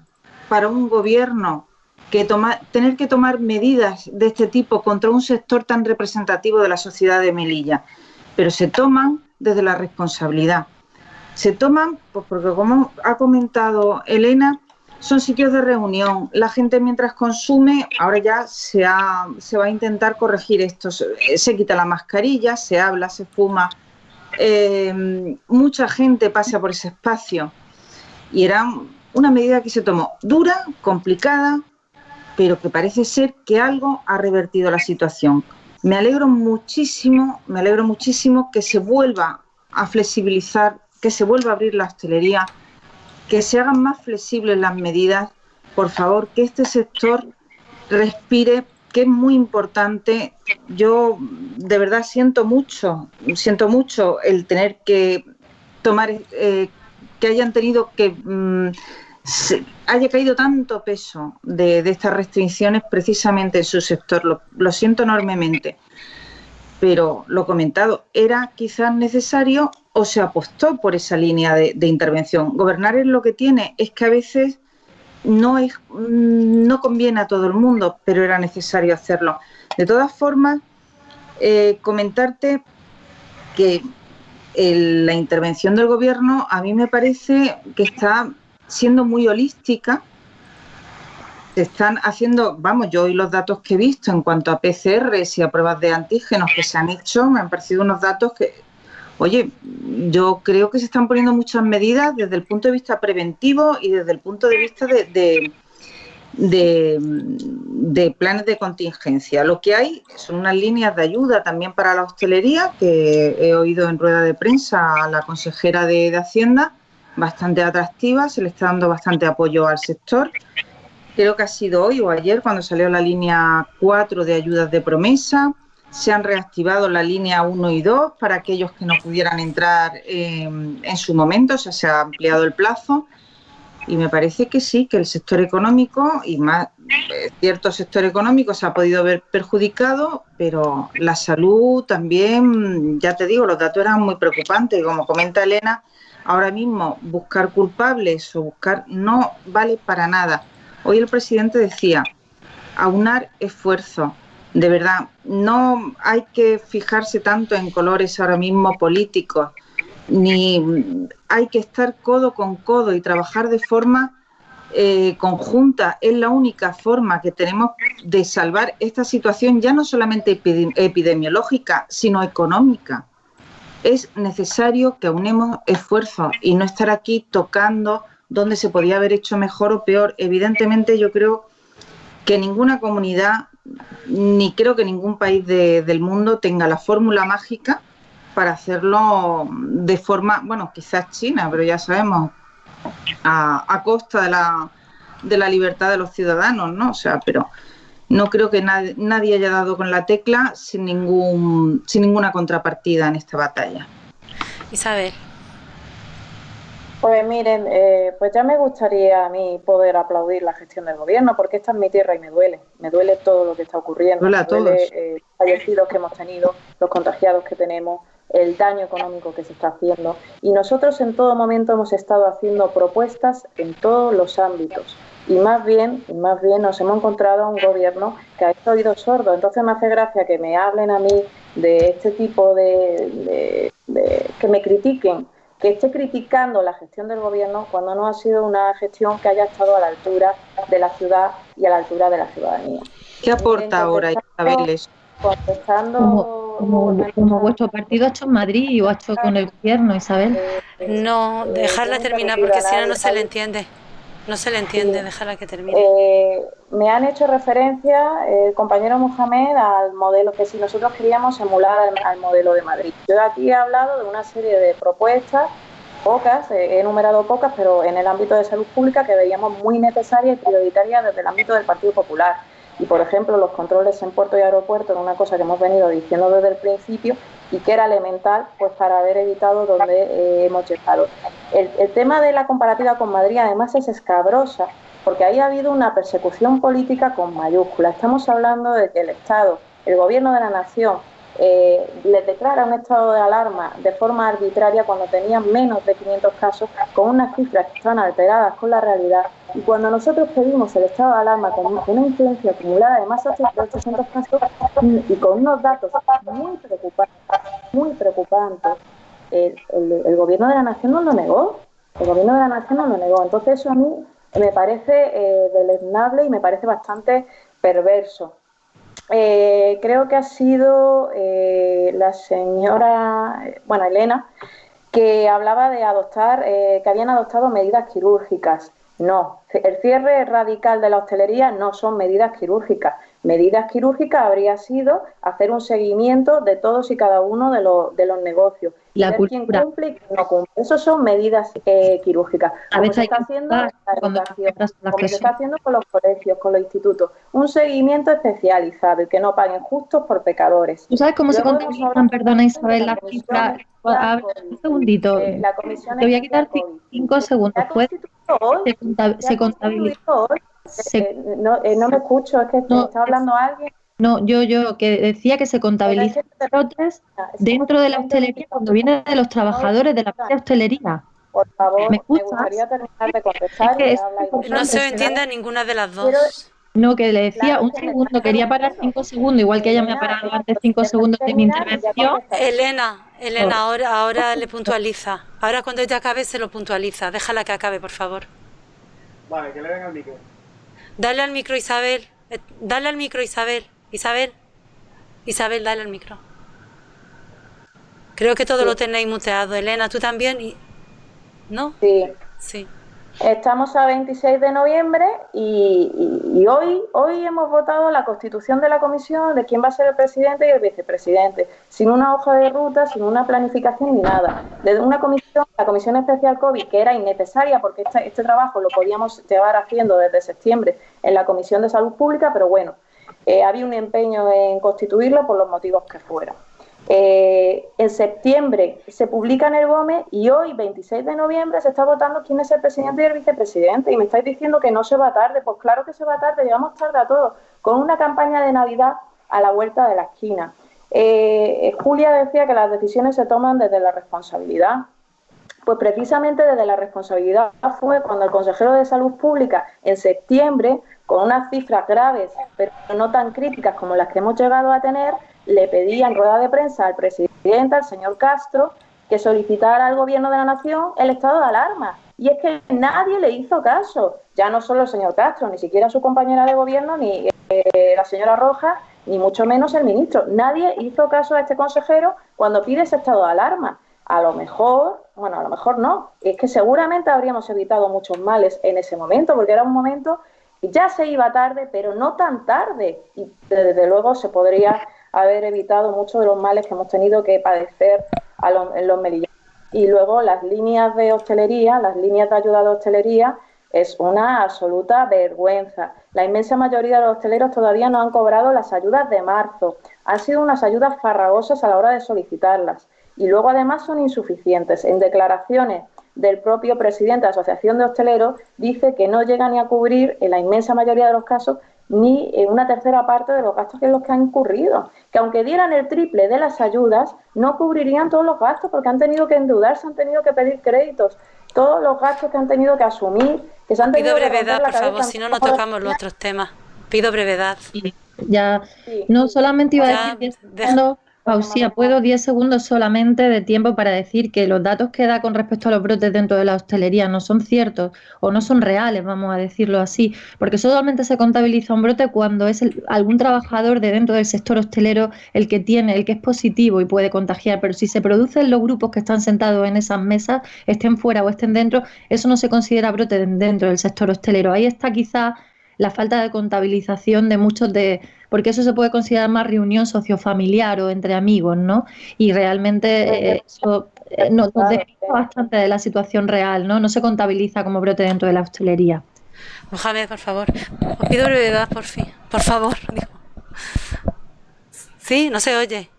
para un gobierno que tener que tomar medidas de este tipo contra un sector tan representativo de la sociedad de Melilla? Pero se toman desde la responsabilidad. Se toman, pues porque como ha comentado Elena, son sitios de reunión. La gente mientras consume, ahora ya se va a intentar corregir esto. Se quita la mascarilla, se habla, se fuma. Mucha gente pasa por ese espacio. Y era una medida que se tomó dura, complicada, pero que parece ser que algo ha revertido la situación. Me alegro muchísimo que se vuelva a flexibilizar, que se vuelva a abrir la hostelería, que se hagan más flexibles las medidas, por favor, que este sector respire, que es muy importante. Yo de verdad siento mucho el tener que tomar, que hayan tenido que haya caído tanto peso de estas restricciones precisamente en su sector. Lo siento enormemente. Pero lo comentado, ¿era quizás necesario o se apostó por esa línea de intervención? Gobernar es lo que tiene, es que a veces no conviene a todo el mundo, pero era necesario hacerlo. De todas formas, comentarte que la intervención del Gobierno a mí me parece que está siendo muy holística. Se están haciendo, yo hoy los datos que he visto en cuanto a PCRs y a pruebas de antígenos que se han hecho, me han parecido unos datos que, oye, yo creo que se están poniendo muchas medidas desde el punto de vista preventivo y desde el punto de vista de planes de contingencia. Lo que hay son unas líneas de ayuda también para la hostelería, que he oído en rueda de prensa a la consejera de Hacienda, bastante atractiva, se le está dando bastante apoyo al sector. Creo que ha sido hoy o ayer cuando salió la línea 4 de ayudas de promesa. Se han reactivado la línea 1 y 2 para aquellos que no pudieran entrar en su momento, o sea, se ha ampliado el plazo. Y me parece que sí, que el sector económico, y más cierto sector económico se ha podido ver perjudicado, pero la salud también, ya te digo, los datos eran muy preocupantes. Como comenta Elena, ahora mismo buscar culpables o buscar no vale para nada. Hoy el presidente decía, aunar esfuerzos. De verdad, no hay que fijarse tanto en colores ahora mismo políticos, ni hay que estar codo con codo y trabajar de forma conjunta es la única forma que tenemos de salvar esta situación, ya no solamente epidemiológica, sino económica. Es necesario que unamos esfuerzos y no estar aquí tocando dónde se podía haber hecho mejor o peor. Evidentemente, yo creo que ninguna comunidad, ni creo que ningún país del mundo tenga la fórmula mágica para hacerlo de forma, bueno, quizás China, pero ya sabemos, a costa de la libertad de los ciudadanos, ¿no? O sea, pero no creo que nadie haya dado con la tecla sin ninguna contrapartida en esta batalla. Isabel. Pues miren, pues ya me gustaría a mí poder aplaudir la gestión del gobierno, porque esta es mi tierra y me duele todo lo que está ocurriendo, me duele los fallecidos que hemos tenido, los contagiados que tenemos, el daño económico que se está haciendo, y nosotros en todo momento hemos estado haciendo propuestas en todos los ámbitos. Y más bien nos hemos encontrado a un gobierno que ha hecho oídos sordos. Entonces me hace gracia que me hablen a mí de este tipo de que me critiquen, que esté criticando la gestión del gobierno cuando no ha sido una gestión que haya estado a la altura de la ciudad y a la altura de la ciudadanía. ¿Qué aporta ahora, Isabel? Como vuestro partido ha hecho en Madrid o ha hecho con el gobierno, Isabel. No, dejarla terminar porque si no se le entiende. No se le entiende, sí. Déjala que termine. Me han hecho referencia el compañero Mohamed al modelo que si nosotros queríamos emular al modelo de Madrid. Yo aquí he hablado de una serie de propuestas, pocas, he enumerado pocas, pero en el ámbito de salud pública que veíamos muy necesarias y prioritarias desde el ámbito del Partido Popular. Y, por ejemplo, los controles en puerto y aeropuerto era una cosa que hemos venido diciendo desde el principio y que era elemental pues para haber evitado donde hemos llegado. El tema de la comparativa con Madrid, además, es escabrosa, porque ahí ha habido una persecución política con mayúsculas. Estamos hablando de que el Estado, el Gobierno de la Nación, les declara un estado de alarma de forma arbitraria cuando tenían menos de 500 casos, con unas cifras que están alteradas con la realidad, y cuando nosotros pedimos el estado de alarma con una incidencia acumulada de más de 800 casos y con unos datos muy preocupantes, el Gobierno de la Nación nos lo negó. Entonces eso a mí me parece deleznable y me parece bastante perverso. Creo que ha sido la señora, Elena, que hablaba de que habían adoptado medidas quirúrgicas. No, el cierre radical de la hostelería no son medidas quirúrgicas. Medidas quirúrgicas habría sido hacer un seguimiento de todos y cada uno de los negocios. La ver cultura. quién cumple y quién no cumple. Eso son medidas quirúrgicas. Como se está haciendo con la educación, como se está haciendo con los colegios, con los institutos. Un seguimiento especializado y que no paguen justos por pecadores. ¿Tú sabes cómo se contabilizan, perdona Isabel, las cifras? Un segundito. Te voy a quitar 5 segundos. Se contabiliza. No me escucho, es que está hablando alguien. No, yo que decía que se contabilizan brotes dentro de la hostelería cuando viene de los trabajadores de la propia hostelería. Por favor, me gustaría terminar de contestar. No se entiende ninguna de las dos. No, que le decía un segundo, quería parar 5 segundos, igual que ella me ha parado antes 5 segundos de mi intervención. Elena, ahora le puntualiza. Ahora cuando ella acabe se lo puntualiza. Déjala que acabe, por favor. Vale, que le den al micro. Dale al micro, Isabel. Dale al micro, Isabel. Isabel, dale al micro. Creo que todo lo tenéis muteado. Elena, ¿tú también? ¿No? Sí. Estamos a 26 de noviembre y hoy hemos votado la constitución de la comisión de quién va a ser el presidente y el vicepresidente, sin una hoja de ruta, sin una planificación ni nada. Desde una comisión, la Comisión Especial COVID, que era innecesaria porque este trabajo lo podíamos llevar haciendo desde septiembre en la Comisión de Salud Pública, pero bueno, había un empeño en constituirlo por los motivos que fueran. En septiembre se publica en el BOME y hoy, 26 de noviembre, se está votando quién es el presidente y el vicepresidente. Y me estáis diciendo que no se va tarde. Pues claro que se va tarde, llegamos tarde a todos, con una campaña de Navidad a la vuelta de la esquina. Julia decía que las decisiones se toman desde la responsabilidad. Pues precisamente desde la responsabilidad fue cuando el consejero de Salud Pública, en septiembre, con unas cifras graves, pero no tan críticas como las que hemos llegado a tener, le pedía en rueda de prensa al presidente, al señor Castro, que solicitara al Gobierno de la Nación el estado de alarma. Y es que nadie le hizo caso, ya no solo el señor Castro, ni siquiera su compañera de gobierno, ni la señora Rojas, ni mucho menos el ministro. Nadie hizo caso a este consejero cuando pide ese estado de alarma. A lo mejor, bueno, a lo mejor no, es que seguramente habríamos evitado muchos males en ese momento, porque era un momento que ya se iba tarde, pero no tan tarde, y desde luego se podría haber evitado muchos de los males que hemos tenido que padecer en los meridianos. Y luego las líneas de hostelería, las líneas de ayuda de hostelería, es una absoluta vergüenza. La inmensa mayoría de los hosteleros todavía no han cobrado las ayudas de marzo. Han sido unas ayudas farragosas a la hora de solicitarlas. Y luego además son insuficientes. En declaraciones del propio presidente de la Asociación de Hosteleros dice que no llega ni a cubrir, en la inmensa mayoría de los casos, ni en una tercera parte de los gastos que los que han incurrido. Que aunque dieran el triple de las ayudas, no cubrirían todos los gastos porque han tenido que endeudarse, han tenido que pedir créditos, todos los gastos que han tenido que asumir, que se han tenido Pido que brevedad, romper la por favor, cabeza. si no, no tocamos los otros temas. Pido brevedad. Ya, no solamente iba a decir 10 segundos, Pausía, puedo 10 segundos solamente de tiempo para decir que los datos que da con respecto a los brotes dentro de la hostelería no son ciertos o no son reales, vamos a decirlo así, porque solamente se contabiliza un brote cuando es algún trabajador de dentro del sector hostelero el que es positivo y puede contagiar, pero si se producen los grupos que están sentados en esas mesas, estén fuera o estén dentro, eso no se considera brote dentro del sector hostelero. Ahí está quizá la falta de contabilización de muchos porque eso se puede considerar más reunión sociofamiliar o entre amigos, ¿no? Y realmente eso nos desvía bastante de la situación real, ¿no? No se contabiliza como brote dentro de la hostelería. Mohamed, por favor, os pido brevedad, por fin, por favor. Sí, no se oye.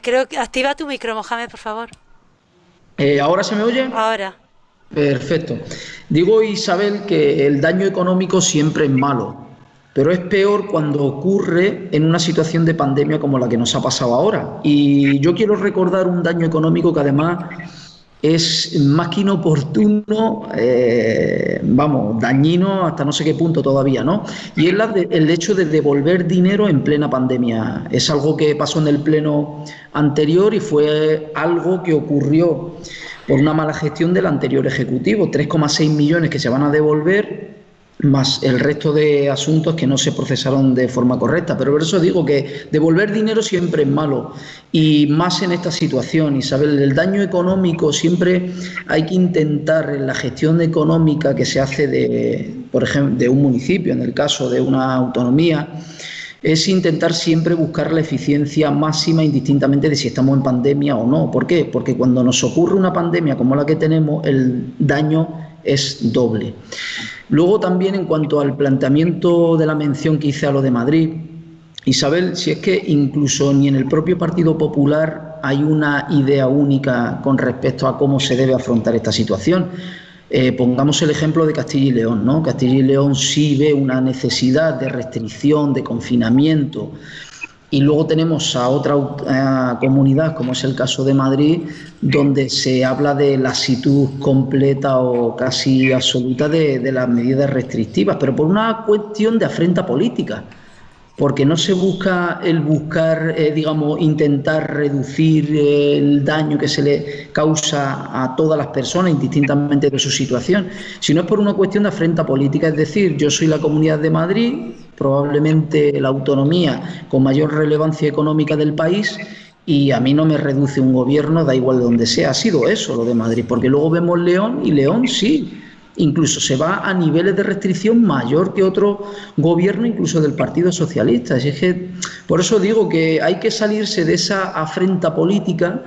Creo que activa tu micro, Mohamed, por favor. ¿Ahora se me oye? Ahora. Perfecto. Digo, Isabel, que el daño económico siempre es malo, pero es peor cuando ocurre en una situación de pandemia como la que nos ha pasado ahora. Y yo quiero recordar un daño económico que además es más que inoportuno, dañino hasta no sé qué punto todavía, ¿no? Y es el hecho de devolver dinero en plena pandemia. Es algo que pasó en el pleno anterior y fue algo que ocurrió por una mala gestión del anterior ejecutivo. 3,6 millones que se van a devolver, más el resto de asuntos que no se procesaron de forma correcta. Pero por eso digo que devolver dinero siempre es malo, y más en esta situación, Isabel. El daño económico siempre hay que intentar, en la gestión económica que se hace por ejemplo, de un municipio, en el caso de una autonomía, es intentar siempre buscar la eficiencia máxima indistintamente de si estamos en pandemia o no. ¿Por qué? Porque cuando nos ocurre una pandemia como la que tenemos, el daño es doble. Luego también, en cuanto al planteamiento de la mención que hice a lo de Madrid, Isabel, si es que incluso ni en el propio Partido Popular hay una idea única con respecto a cómo se debe afrontar esta situación. Pongamos el ejemplo de Castilla y León, ¿no? Castilla y León sí ve una necesidad de restricción, de confinamiento, y luego tenemos a otra comunidad, como es el caso de Madrid, donde se habla de lasitud completa o casi absoluta de las medidas restrictivas, pero por una cuestión de afrenta política, porque no se busca intentar reducir el daño que se le causa a todas las personas, indistintamente de su situación, sino es por una cuestión de afrenta política. Es decir, yo soy la Comunidad de Madrid, probablemente la autonomía con mayor relevancia económica del país, y a mí no me reduce un gobierno, da igual de donde sea. Ha sido eso lo de Madrid, porque luego vemos León, y León sí, incluso se va a niveles de restricción mayor que otro gobierno, incluso del Partido Socialista. Así es que, por eso digo que hay que salirse de esa afrenta política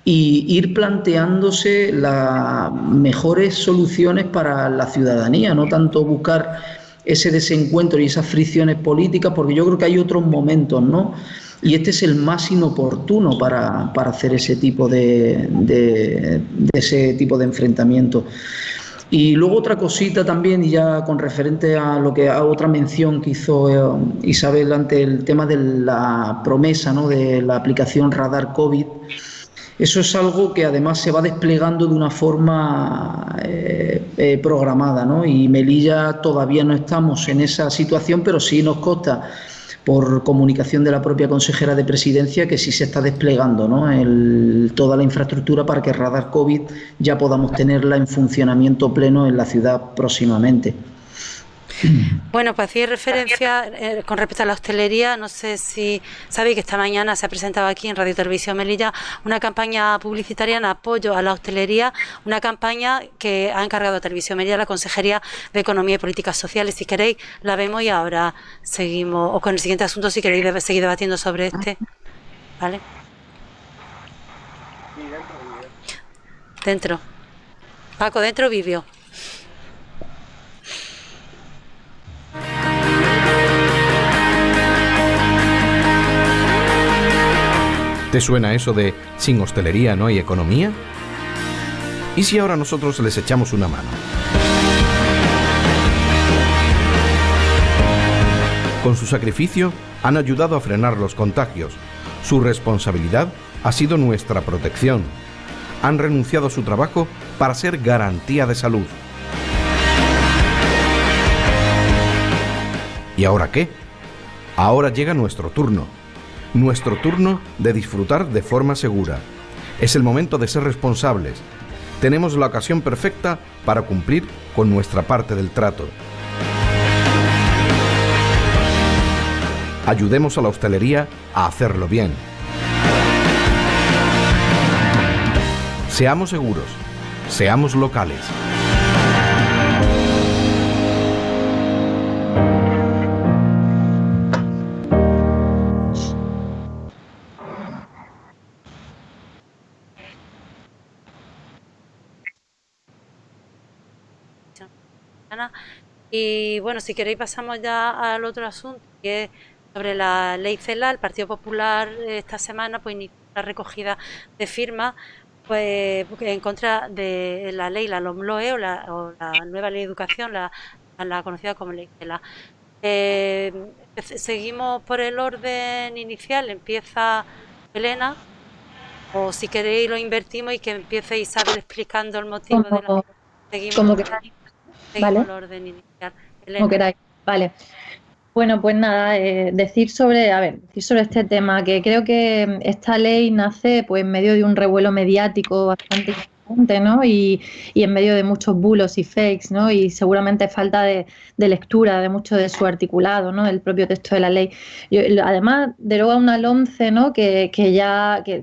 y ir planteándose las mejores soluciones para la ciudadanía, no tanto buscar ese desencuentro y esas fricciones políticas, porque yo creo que hay otros momentos, ¿no? Y este es el más inoportuno para hacer ese tipo de enfrentamiento. Y luego otra cosita también, y ya con referente a otra mención que hizo Isabel ante el tema de la promesa, ¿no?, de la aplicación Radar COVID. Eso es algo que además se va desplegando de una forma programada, ¿no? Y Melilla todavía no estamos en esa situación, pero sí nos consta por comunicación de la propia consejera de Presidencia, que sí se está desplegando, ¿no?, toda la infraestructura para que Radar COVID ya podamos tenerla en funcionamiento pleno en la ciudad próximamente. Bueno, pues hacía referencia con respecto a la hostelería. No sé si sabéis que esta mañana se ha presentado aquí en Radio Televisión Melilla una campaña publicitaria en apoyo a la hostelería, una campaña que ha encargado a Televisión Melilla la Consejería de Economía y Políticas Sociales. Si queréis, la vemos y ahora seguimos, o con el siguiente asunto, si queréis seguir debatiendo sobre este. ¿Vale? Dentro. Paco, dentro vivió. ¿Te suena eso de sin hostelería no hay economía? ¿Y si ahora nosotros les echamos una mano? Con su sacrificio han ayudado a frenar los contagios. Su responsabilidad ha sido nuestra protección. Han renunciado a su trabajo para ser garantía de salud. ¿Y ahora qué? Ahora llega nuestro turno. Nuestro turno de disfrutar de forma segura. Es el momento de ser responsables. Tenemos la ocasión perfecta para cumplir con nuestra parte del trato. Ayudemos a la hostelería a hacerlo bien. Seamos seguros, seamos locales. Y bueno, si queréis pasamos ya al otro asunto, que es sobre la ley CELA. El Partido Popular esta semana pues inició la recogida de firmas pues en contra de la ley, la LOMLOE, o la nueva ley de educación, la conocida como ley CELA. Seguimos por el orden inicial. Empieza Elena, o si queréis lo invertimos y que empiece Isabel explicando el motivo de la... Seguimos ¿vale? El orden inicial. Elena. Como queráis, vale. Bueno, pues nada, decir sobre este tema, que creo que esta ley nace pues en medio de un revuelo mediático bastante importante, ¿no? Y en medio de muchos bulos y fakes, ¿no? Y seguramente falta de lectura de mucho de su articulado, ¿no? El propio texto de la ley. Además, deroga una LOMCE, ¿no? Que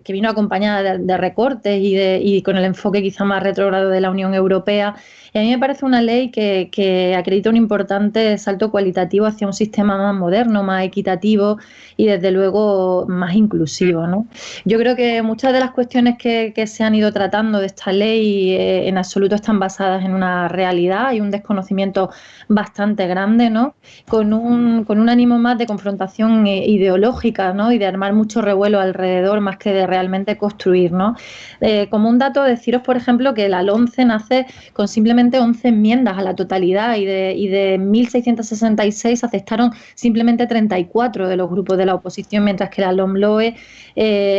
vino acompañada de recortes y con el enfoque quizá más retrógrado de la Unión Europea. Y a mí me parece una ley que acredita un importante salto cualitativo hacia un sistema más moderno, más equitativo y desde luego más inclusivo, ¿no? Yo creo que muchas de las cuestiones que se han ido tratando de esta ley en absoluto están basadas en una realidad y un desconocimiento bastante grande, ¿no? Con un ánimo más de confrontación ideológica, ¿no? Y de armar mucho revuelo alrededor más que de realmente construir, ¿no? Como un dato, deciros, por ejemplo, que la LOMCE nace con simplemente 11 enmiendas a la totalidad y de 1.666 aceptaron simplemente 34 de los grupos de la oposición, mientras que la LOMLOE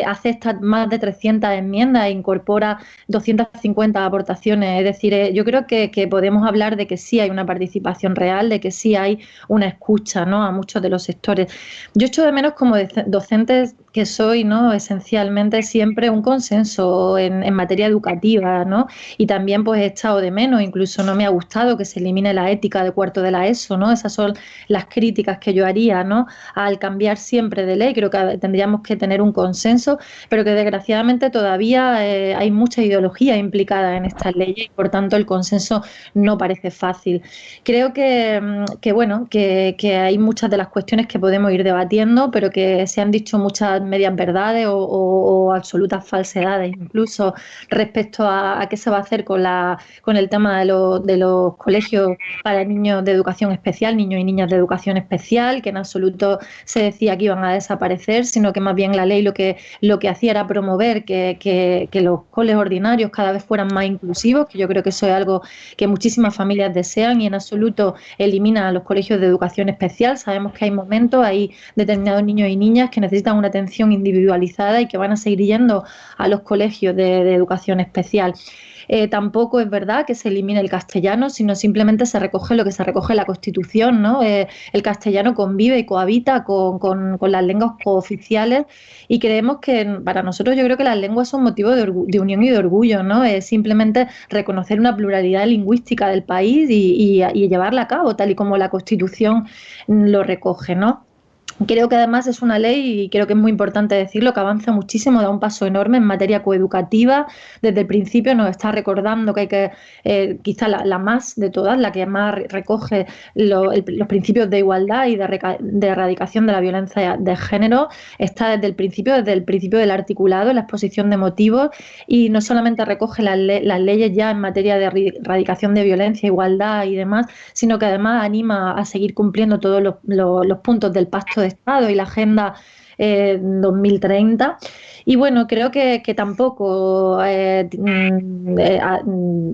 acepta más de 300 enmiendas e incorpora 250 aportaciones. Es decir, yo creo que podemos hablar de que sí hay una participación real, de que sí hay una escucha, ¿no? A muchos de los sectores. Yo echo de menos, como docentes que soy, ¿no? Esencialmente siempre un consenso en materia educativa, ¿no? Y también pues he echado de menos, incluso no me ha gustado que se elimine la ética de cuarto de la ESO, ¿no? Esas son las críticas que yo haría, ¿no? Al cambiar siempre de ley, creo que tendríamos que tener un consenso, pero que desgraciadamente todavía hay mucha ideología implicada en estas leyes y por tanto el consenso no parece fácil. Creo que hay muchas de las cuestiones que podemos ir debatiendo, pero que se han dicho muchas medias verdades o absolutas falsedades, incluso respecto a qué se va a hacer con el tema de los colegios para niños de educación especial, niños y niñas de educación especial, que en absoluto se decía que iban a desaparecer, sino que más bien la ley lo que hacía era promover que los coles ordinarios cada vez fueran más inclusivos, que yo creo que eso es algo que muchísimas familias desean, y en absoluto elimina a los colegios de educación especial. Sabemos que hay momentos, hay determinados niños y niñas que necesitan una atención individualizada y que van a seguir yendo a los colegios de educación especial. Tampoco es verdad que se elimine el castellano, sino simplemente se recoge lo que se recoge en la Constitución, ¿no? El castellano convive y cohabita con las lenguas cooficiales, y creemos que para nosotros, yo creo que las lenguas son motivo de unión y de orgullo, ¿no? Es simplemente reconocer una pluralidad lingüística del país y llevarla a cabo, tal y como la Constitución lo recoge, ¿no? Creo que además es una ley, y creo que es muy importante decirlo, que avanza muchísimo, da un paso enorme en materia coeducativa. Desde el principio nos está recordando que hay que, quizá la más de todas, la que más recoge los principios de igualdad y de erradicación de la violencia de género, está desde el principio del articulado, la exposición de motivos, y no solamente recoge las leyes ya en materia de erradicación de violencia, igualdad y demás, sino que además anima a seguir cumpliendo todos los puntos del Pacto de Estado y la Agenda 2030. Y bueno, creo que tampoco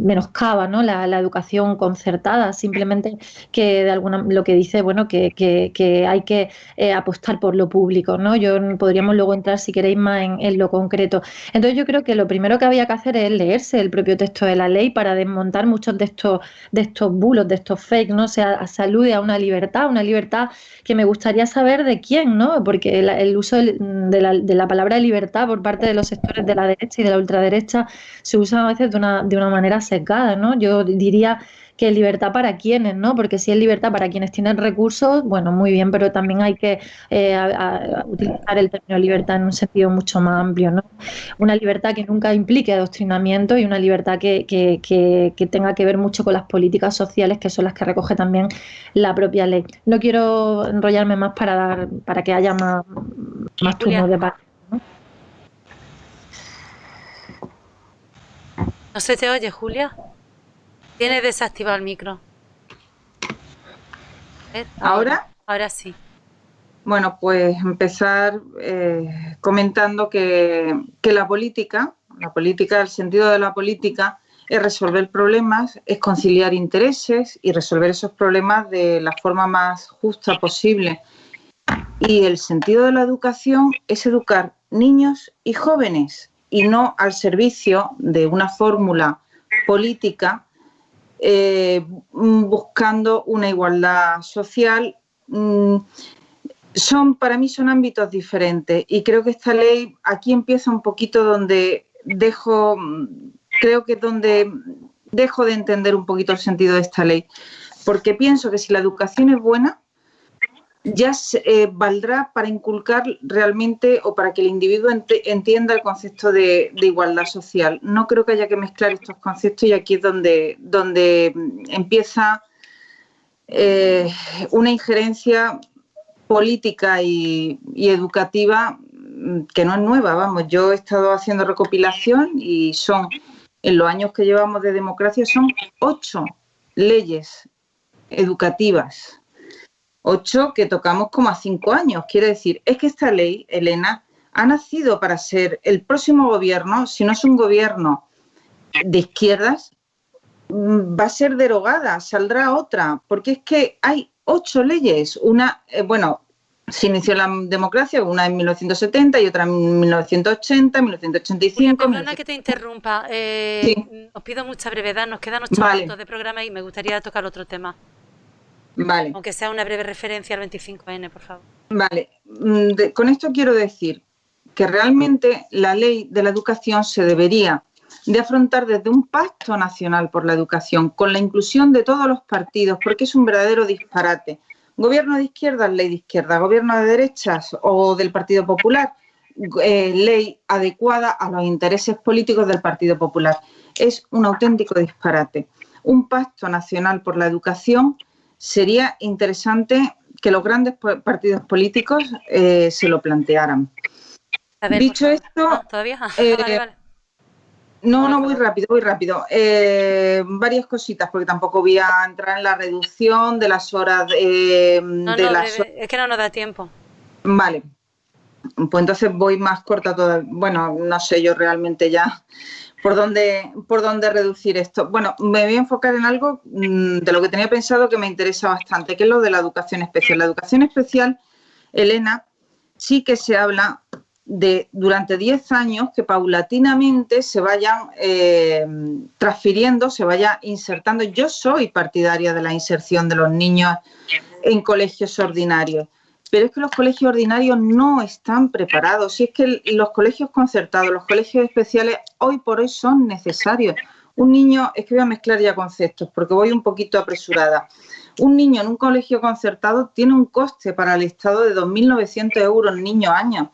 menoscaba, ¿no?, la educación concertada, simplemente que lo que dice, bueno, que hay que apostar por lo público, ¿no? Podríamos luego entrar, si queréis, más en lo concreto. Entonces yo creo que lo primero que había que hacer es leerse el propio texto de la ley para desmontar muchos de estos bulos, de estos fake, ¿no? Se alude a una libertad que me gustaría saber de quién, ¿no? Porque el uso de la palabra libertad por parte de los sectores de la derecha y de la ultraderecha se usa a veces de una manera sesgada, ¿no? Yo diría que libertad para quienes, ¿no? Porque si es libertad para quienes tienen recursos, bueno, muy bien, pero también hay que utilizar el término libertad en un sentido mucho más amplio, ¿no? Una libertad que nunca implique adoctrinamiento, y una libertad que tenga que ver mucho con las políticas sociales, que son las que recoge también la propia ley. No quiero enrollarme más para que haya más turnos de parte, ¿no? No se te oye, Julia. Tienes desactivado el micro. ¿Ahora? Ahora sí. Bueno, pues empezar comentando que la política, el sentido de la política es resolver problemas, es conciliar intereses y resolver esos problemas de la forma más justa posible. Y el sentido de la educación es educar niños y jóvenes, y no al servicio de una fórmula política buscando una igualdad social. Para mí son ámbitos diferentes, y creo que esta ley aquí empieza un poquito donde dejo de entender un poquito el sentido de esta ley, porque pienso que si la educación es buena, ya valdrá para inculcar realmente, o para que el individuo entienda el concepto de igualdad social. No creo que haya que mezclar estos conceptos, y aquí es donde empieza una injerencia política y educativa que no es nueva. Vamos, yo he estado haciendo recopilación, y en los años que llevamos de democracia, son 8 leyes educativas. 8 que tocamos como a 5 años. Quiere decir, es que esta ley, Elena, ha nacido para ser el próximo gobierno. Si no es un gobierno de izquierdas, va a ser derogada, saldrá otra, porque es que hay 8 leyes. Una, se inició la democracia, una en 1970 y otra en 1980, 1985... Perdona que te interrumpa. Sí. Os pido mucha brevedad, nos quedan 8 minutos de programa y me gustaría tocar otro tema. Vale. Aunque sea una breve referencia al 25N, por favor. Vale. Con esto quiero decir que realmente la ley de la educación se debería de afrontar desde un pacto nacional por la educación, con la inclusión de todos los partidos, porque es un verdadero disparate. Gobierno de izquierdas, ley de izquierda. Gobierno de derechas o del Partido Popular, ley adecuada a los intereses políticos del Partido Popular. Es un auténtico disparate. Un pacto nacional por la educación sería interesante que los grandes partidos políticos se lo plantearan. A ver, dicho esto... ¿No? ¿Todavía? Vale. No, voy rápido. Varias cositas, porque tampoco voy a entrar en la reducción de las horas. Es que no nos da tiempo. Vale. Pues entonces voy más corta todavía. Bueno, no sé yo realmente ya por dónde reducir esto. Bueno, me voy a enfocar en algo de lo que tenía pensado que me interesa bastante, que es lo de la educación especial. La educación especial, Elena, sí que se habla durante 10 años que paulatinamente se vayan transfiriendo, se vaya insertando. Yo soy partidaria de la inserción de los niños en colegios ordinarios, pero es que los colegios ordinarios no están preparados. Si es que los colegios concertados, los colegios especiales, hoy por hoy son necesarios. Un niño, es que voy a mezclar ya conceptos porque voy un poquito apresurada. Un niño en un colegio concertado tiene un coste para el Estado de 2.900 euros niño-año.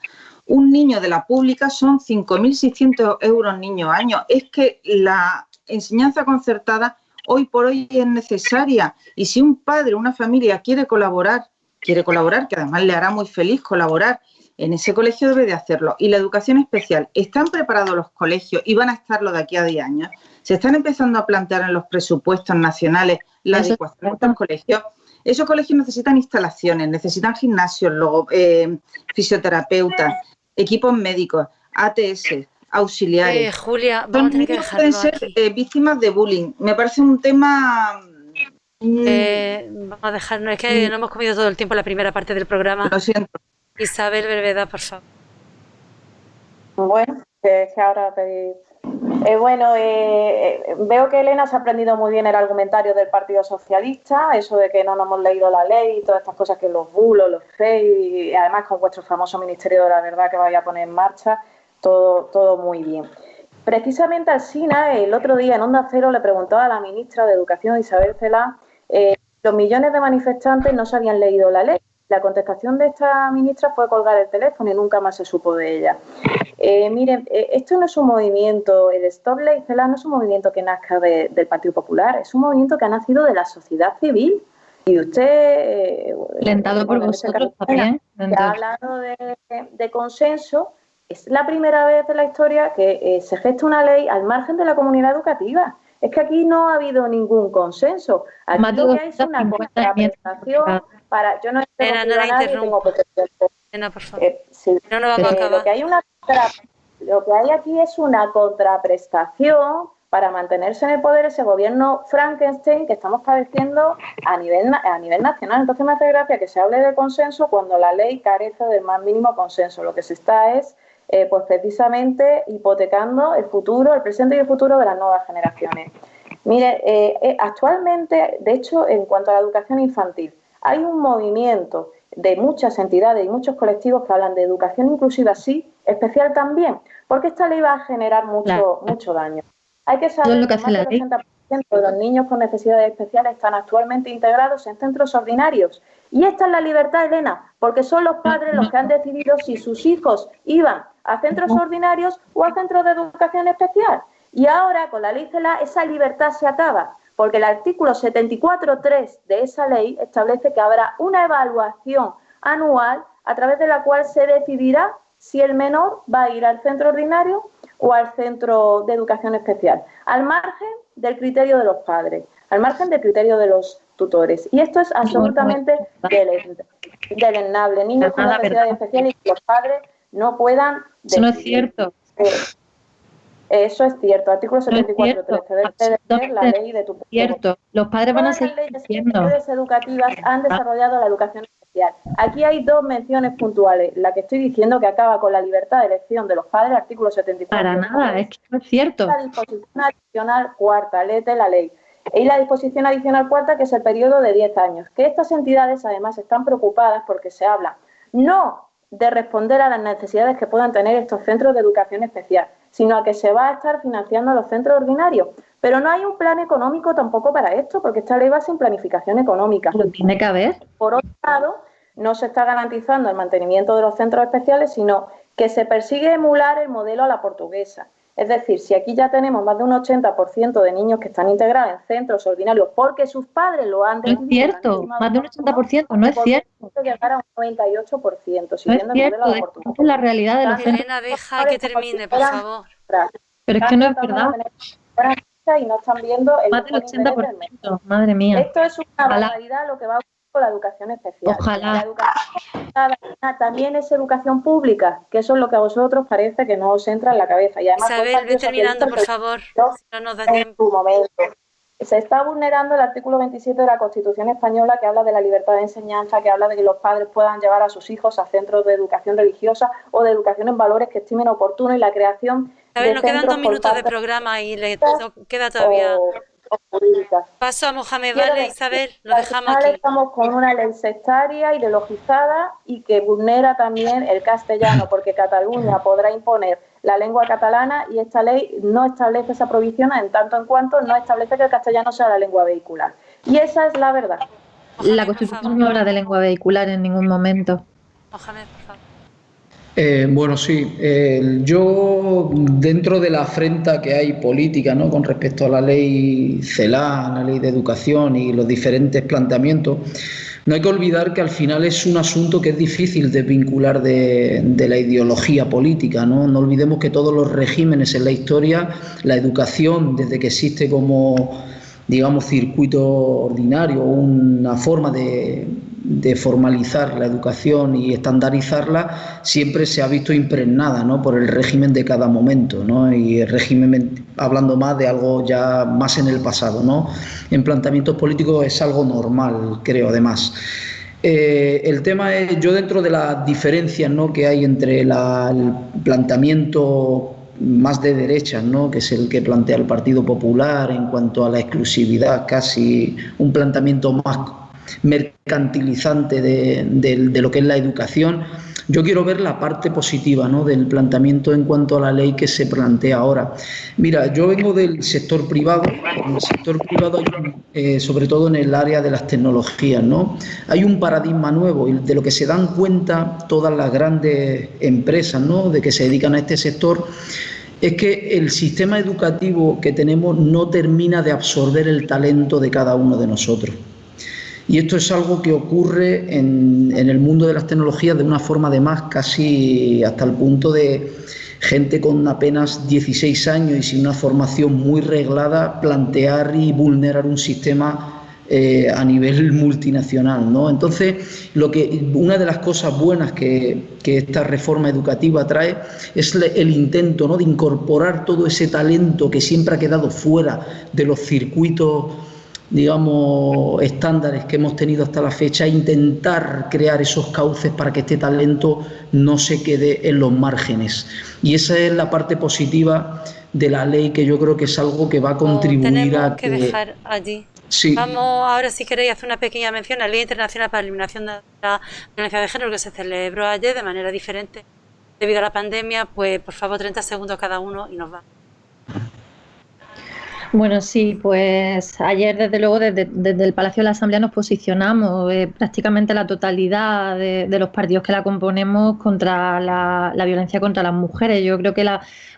Un niño de la pública son 5.600 euros niño-año. Es que la enseñanza concertada hoy por hoy es necesaria. Y si un padre, una familia quiere colaborar, que además le hará muy feliz colaborar, en ese colegio debe de hacerlo. Y la educación especial, ¿están preparados los colegios y van a estarlo de aquí a 10 años? ¿Se están empezando a plantear en los presupuestos nacionales la adecuación de estos colegios? Esos colegios necesitan instalaciones, necesitan gimnasios, fisioterapeutas, equipos médicos, ATS, auxiliares. Julia, vamos a tener que dejarlo pueden ser víctimas de bullying. Me parece un tema... vamos a dejarnos, es que no hemos comido todo el tiempo la primera parte del programa. Lo siento. Isabel, brevedad, por favor. Bueno, que ahora pedís. Veo que Elena se ha aprendido muy bien el argumentario del Partido Socialista, eso de que no nos hemos leído la ley y todas estas cosas, que los bulos, los fake, y además con vuestro famoso Ministerio de la Verdad que vais a poner en marcha, todo muy bien. Precisamente Alsina, el otro día en Onda Cero, le preguntó a la ministra de Educación, Isabel Celaá, los millones de manifestantes no se habían leído la ley. La contestación de esta ministra fue colgar el teléfono y nunca más se supo de ella. Miren, esto no es un movimiento, el Stop Ley Celaá no es un movimiento que nazca del Partido Popular, es un movimiento que ha nacido de la sociedad civil. Y usted, alentado por vosotros también, que ha hablado de consenso, es la primera vez en la historia que se gesta una ley al margen de la comunidad educativa. Es que aquí no ha habido ningún consenso. Aquí lo que hay es una contraprestación para... Yo no no la interrumpo. Por favor. No vamos a acabar. Lo que hay aquí es una contraprestación para mantenerse en el poder ese gobierno Frankenstein que estamos padeciendo a nivel nacional. Entonces me hace gracia que se hable de consenso cuando la ley carece del más mínimo consenso. Lo que se está es pues precisamente hipotecando el futuro, el presente y el futuro de las nuevas generaciones. Mire, actualmente, de hecho, en cuanto a la educación infantil, hay un movimiento de muchas entidades y muchos colectivos que hablan de educación inclusiva sí, especial también, porque esta ley va a generar mucho daño. Hay que saber que más del 80% de los niños con necesidades especiales están actualmente integrados en centros ordinarios. Y esta es la libertad, Elena, porque son los padres los que han decidido si sus hijos iban a centros ordinarios o a centros de educación especial. Y ahora, con la ley Celaá, esa libertad se acaba, porque el artículo 74.3 de esa ley establece que habrá una evaluación anual a través de la cual se decidirá si el menor va a ir al centro ordinario o al centro de educación especial, al margen del criterio de los padres, al margen del criterio de los tutores. Y esto es absolutamente deleznable. Niños con necesidades especiales y que los padres no puedan decidir. Eso no es cierto. Eso es cierto. Artículo 74.3 debe ser la ley de tu pueblo. Cierto. Los padres van a seguir diciendo. Las redes educativas han desarrollado la educación especial. Aquí hay dos menciones puntuales. La que estoy diciendo que acaba con la libertad de elección de los padres, artículo 74. Para nada, es que no es cierto. La disposición adicional cuarta, léete la ley. Y la disposición adicional cuarta, que es el periodo de 10 años. Que estas entidades, además, están preocupadas porque se habla no de responder a las necesidades que puedan tener estos centros de educación especial, sino a que se va a estar financiando a los centros ordinarios. Pero no hay un plan económico tampoco para esto, porque esta ley va sin planificación económica. Lo tiene que haber. Por otro lado, no se está garantizando el mantenimiento de los centros especiales, sino que se persigue emular el modelo a la portuguesa. Es decir, si aquí ya tenemos más de un 80% de niños que están integrados en centros ordinarios porque sus padres lo han decidido. No es cierto, más de un 80%, no es cierto. Llegar a un 98%, siguiendo el modelo a la portuguesa. Es la realidad de los centros. Elena, deja que termine, por favor. Pero es que no es verdad. Y no están viendo el más del 80%, madre mía. Esto es una barbaridad lo que va a ocurrir con la educación especial. Ojalá. La educación también es educación pública, que eso es lo que a vosotros parece que no os entra en la cabeza. Y además, Isabel, ve terminando, por favor. No nos da tiempo. En tu momento. se está vulnerando el artículo 27 de la Constitución española, que habla de la libertad de enseñanza, que habla de que los padres puedan llevar a sus hijos a centros de educación religiosa o de educación en valores que estimen oportuno, y la creación A ver, de nos quedan centros 2 minutos de por programa y le queda todavía... o jurídicas. Paso a Mohamed, Quiero ¿vale, decir, Isabel? Lo al dejamos final aquí. estamos con una ley sectaria, ideologizada y que vulnera también el castellano, porque Cataluña podrá imponer la lengua catalana y esta ley no establece esa prohibición en tanto en cuanto no establece que el castellano sea la lengua vehicular. Y esa es la verdad. Mohamed, La por Constitución favor. no habla de lengua vehicular en ningún momento. Mohamed, por favor. Bueno, sí. Yo, dentro de la afrenta que hay política, ¿no?, con respecto a la ley CELA, la ley de educación y los diferentes planteamientos, no hay que olvidar que al final es un asunto que es difícil de vincular de la ideología política, ¿no? No olvidemos que todos los regímenes en la historia, la educación, desde que existe como, digamos, circuito ordinario, una forma de formalizar la educación y estandarizarla, siempre se ha visto impregnada, ¿no?, por el régimen de cada momento, ¿no? Y el régimen, hablando más de algo ya más en el pasado, ¿no? En planteamientos políticos es algo normal, creo, además. El tema es, yo dentro de las diferencias, ¿no?, que hay entre el planteamiento más de derechas, ¿no?, que es el que plantea el Partido Popular en cuanto a la exclusividad, casi un planteamiento más mercantilizante de lo que es la educación. Yo quiero ver la parte positiva, ¿no?, del planteamiento en cuanto a la ley que se plantea ahora. Mira, yo vengo del sector privado. En el sector privado, sobre todo en el área de las tecnologías, ¿no?, hay un paradigma nuevo y de lo que se dan cuenta todas las grandes empresas, ¿no?, de que se dedican a este sector, es que el sistema educativo que tenemos no termina de absorber el talento de cada uno de nosotros. Y esto es algo que ocurre en el mundo de las tecnologías de una forma, además, casi hasta el punto de gente con apenas 16 años y sin una formación muy reglada plantear y vulnerar un sistema a nivel multinacional, ¿no? Entonces, una de las cosas buenas que esta reforma educativa trae es el intento, ¿no?, de incorporar todo ese talento que siempre ha quedado fuera de los circuitos, digamos, estándares que hemos tenido hasta la fecha, e intentar crear esos cauces para que este talento no se quede en los márgenes. Y esa es la parte positiva de la ley, que yo creo que es algo que va a contribuir a que... Tenemos que dejar allí. Sí. Vamos ahora, si queréis, hacer una pequeña mención a la Ley Internacional para la Eliminación de la Violencia de Género, que se celebró ayer de manera diferente debido a la pandemia. Pues, por favor, 30 segundos cada uno y nos va. Bueno, sí, pues ayer desde luego desde el Palacio de la Asamblea nos posicionamos prácticamente la totalidad de los partidos que la componemos contra la violencia contra las mujeres. Yo creo que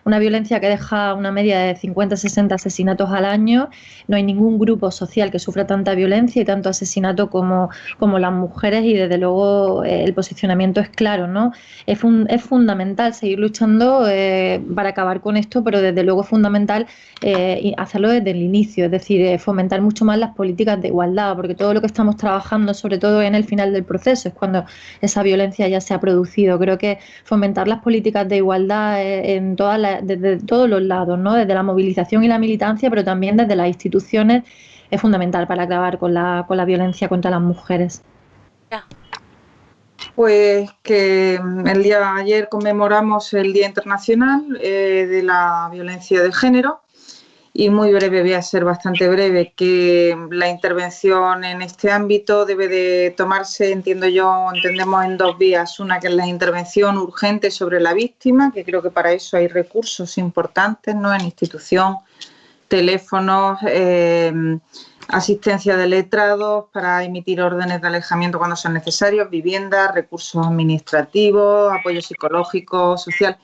una violencia que deja una media de 50-60 asesinatos al año. No hay ningún grupo social que sufra tanta violencia y tanto asesinato como las mujeres, y desde luego el posicionamiento es claro, ¿no? Es fundamental seguir luchando para acabar con esto, pero desde luego es fundamental hacerlo desde el inicio, es decir, fomentar mucho más las políticas de igualdad, porque todo lo que estamos trabajando, sobre todo en el final del proceso, es cuando esa violencia ya se ha producido. Creo que fomentar las políticas de igualdad desde todos los lados, ¿no?, desde la movilización y la militancia, pero también desde las instituciones, es fundamental para acabar con la violencia contra las mujeres. Pues que el día de ayer conmemoramos el Día Internacional de la Violencia de Género. Y muy breve, voy a ser bastante breve, que la intervención en este ámbito debe de tomarse, entendemos en 2 vías. Una, que es la intervención urgente sobre la víctima, que creo que para eso hay recursos importantes, ¿no?, en institución, teléfonos, asistencia de letrados para emitir órdenes de alejamiento cuando sean necesarios, viviendas, recursos administrativos, apoyo psicológico, social.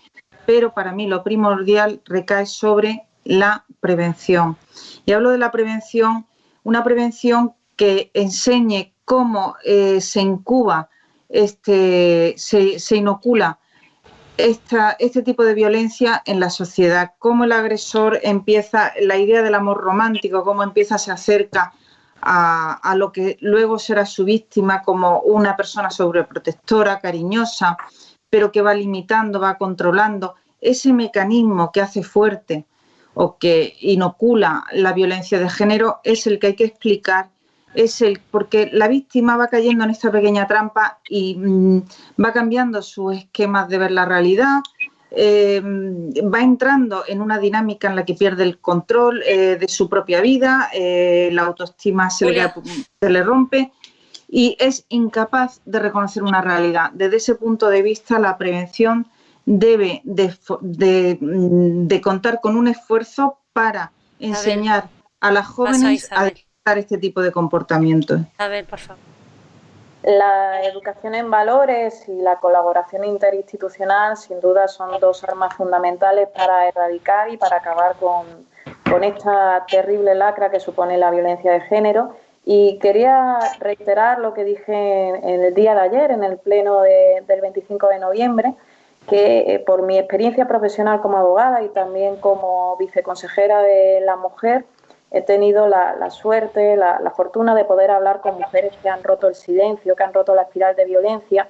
Pero para mí lo primordial recae sobre la prevención. Y hablo de la prevención, una prevención que enseñe cómo se incuba, se inocula este tipo de violencia en la sociedad, cómo el agresor empieza, la idea del amor romántico, cómo se acerca a lo que luego será su víctima como una persona sobreprotectora, cariñosa, pero que va limitando, va controlando, ese mecanismo que hace fuerte o que inocula la violencia de género es el que hay que explicar, porque la víctima va cayendo en esta pequeña trampa y va cambiando sus esquemas de ver la realidad, va entrando en una dinámica en la que pierde el control de su propia vida, la autoestima se le rompe y es incapaz de reconocer una realidad. Desde ese punto de vista, la prevención debe de contar con un esfuerzo para enseñar a las jóvenes a detectar este tipo de comportamientos. A ver, por favor. La educación en valores y la colaboración interinstitucional sin duda son dos armas fundamentales para erradicar y para acabar con esta terrible lacra que supone la violencia de género. Y quería reiterar lo que dije en el día de ayer, en el pleno del 25 de noviembre, que por mi experiencia profesional como abogada y también como viceconsejera de la mujer, he tenido la suerte, la fortuna de poder hablar con mujeres que han roto el silencio, que han roto la espiral de violencia,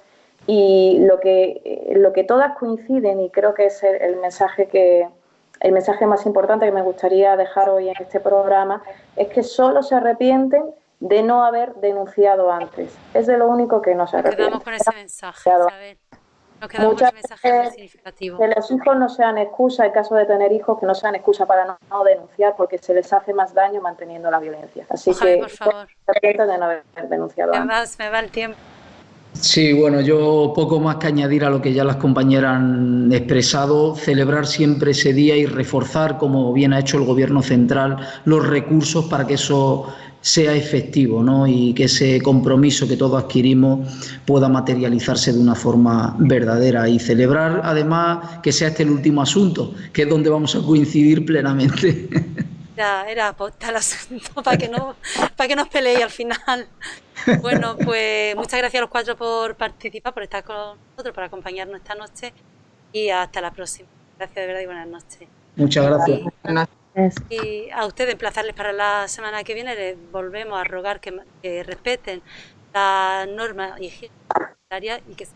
y lo que todas coinciden, y creo que es el mensaje más importante que me gustaría dejar hoy en este programa, es que solo se arrepienten de no haber denunciado antes. Es de lo único que no se arrepienten. Nos quedamos con ese mensaje, Isabel. Nos quedamos con ese mensaje muy significativo. Que los hijos no sean excusa, en caso de tener hijos, que no sean excusa para no denunciar, porque se les hace más daño manteniendo la violencia. Así Ojalá, que, por favor. de no haber denunciado antes. Me va el tiempo. Sí, bueno, yo poco más que añadir a lo que ya las compañeras han expresado, celebrar siempre ese día y reforzar, como bien ha hecho el Gobierno central, los recursos para que eso sea efectivo, ¿no? Y que ese compromiso que todos adquirimos pueda materializarse de una forma verdadera, y celebrar además que sea este el último asunto, que es donde vamos a coincidir plenamente. Era apostar el asunto para que no os peleéis al final. Bueno, pues muchas gracias a los cuatro por participar, por estar con nosotros, por acompañarnos esta noche, y hasta la próxima. Gracias de verdad y buenas noches. Muchas gracias. Y a ustedes emplazarles para la semana que viene. Les volvemos a rogar que respeten las normas higiénicas y que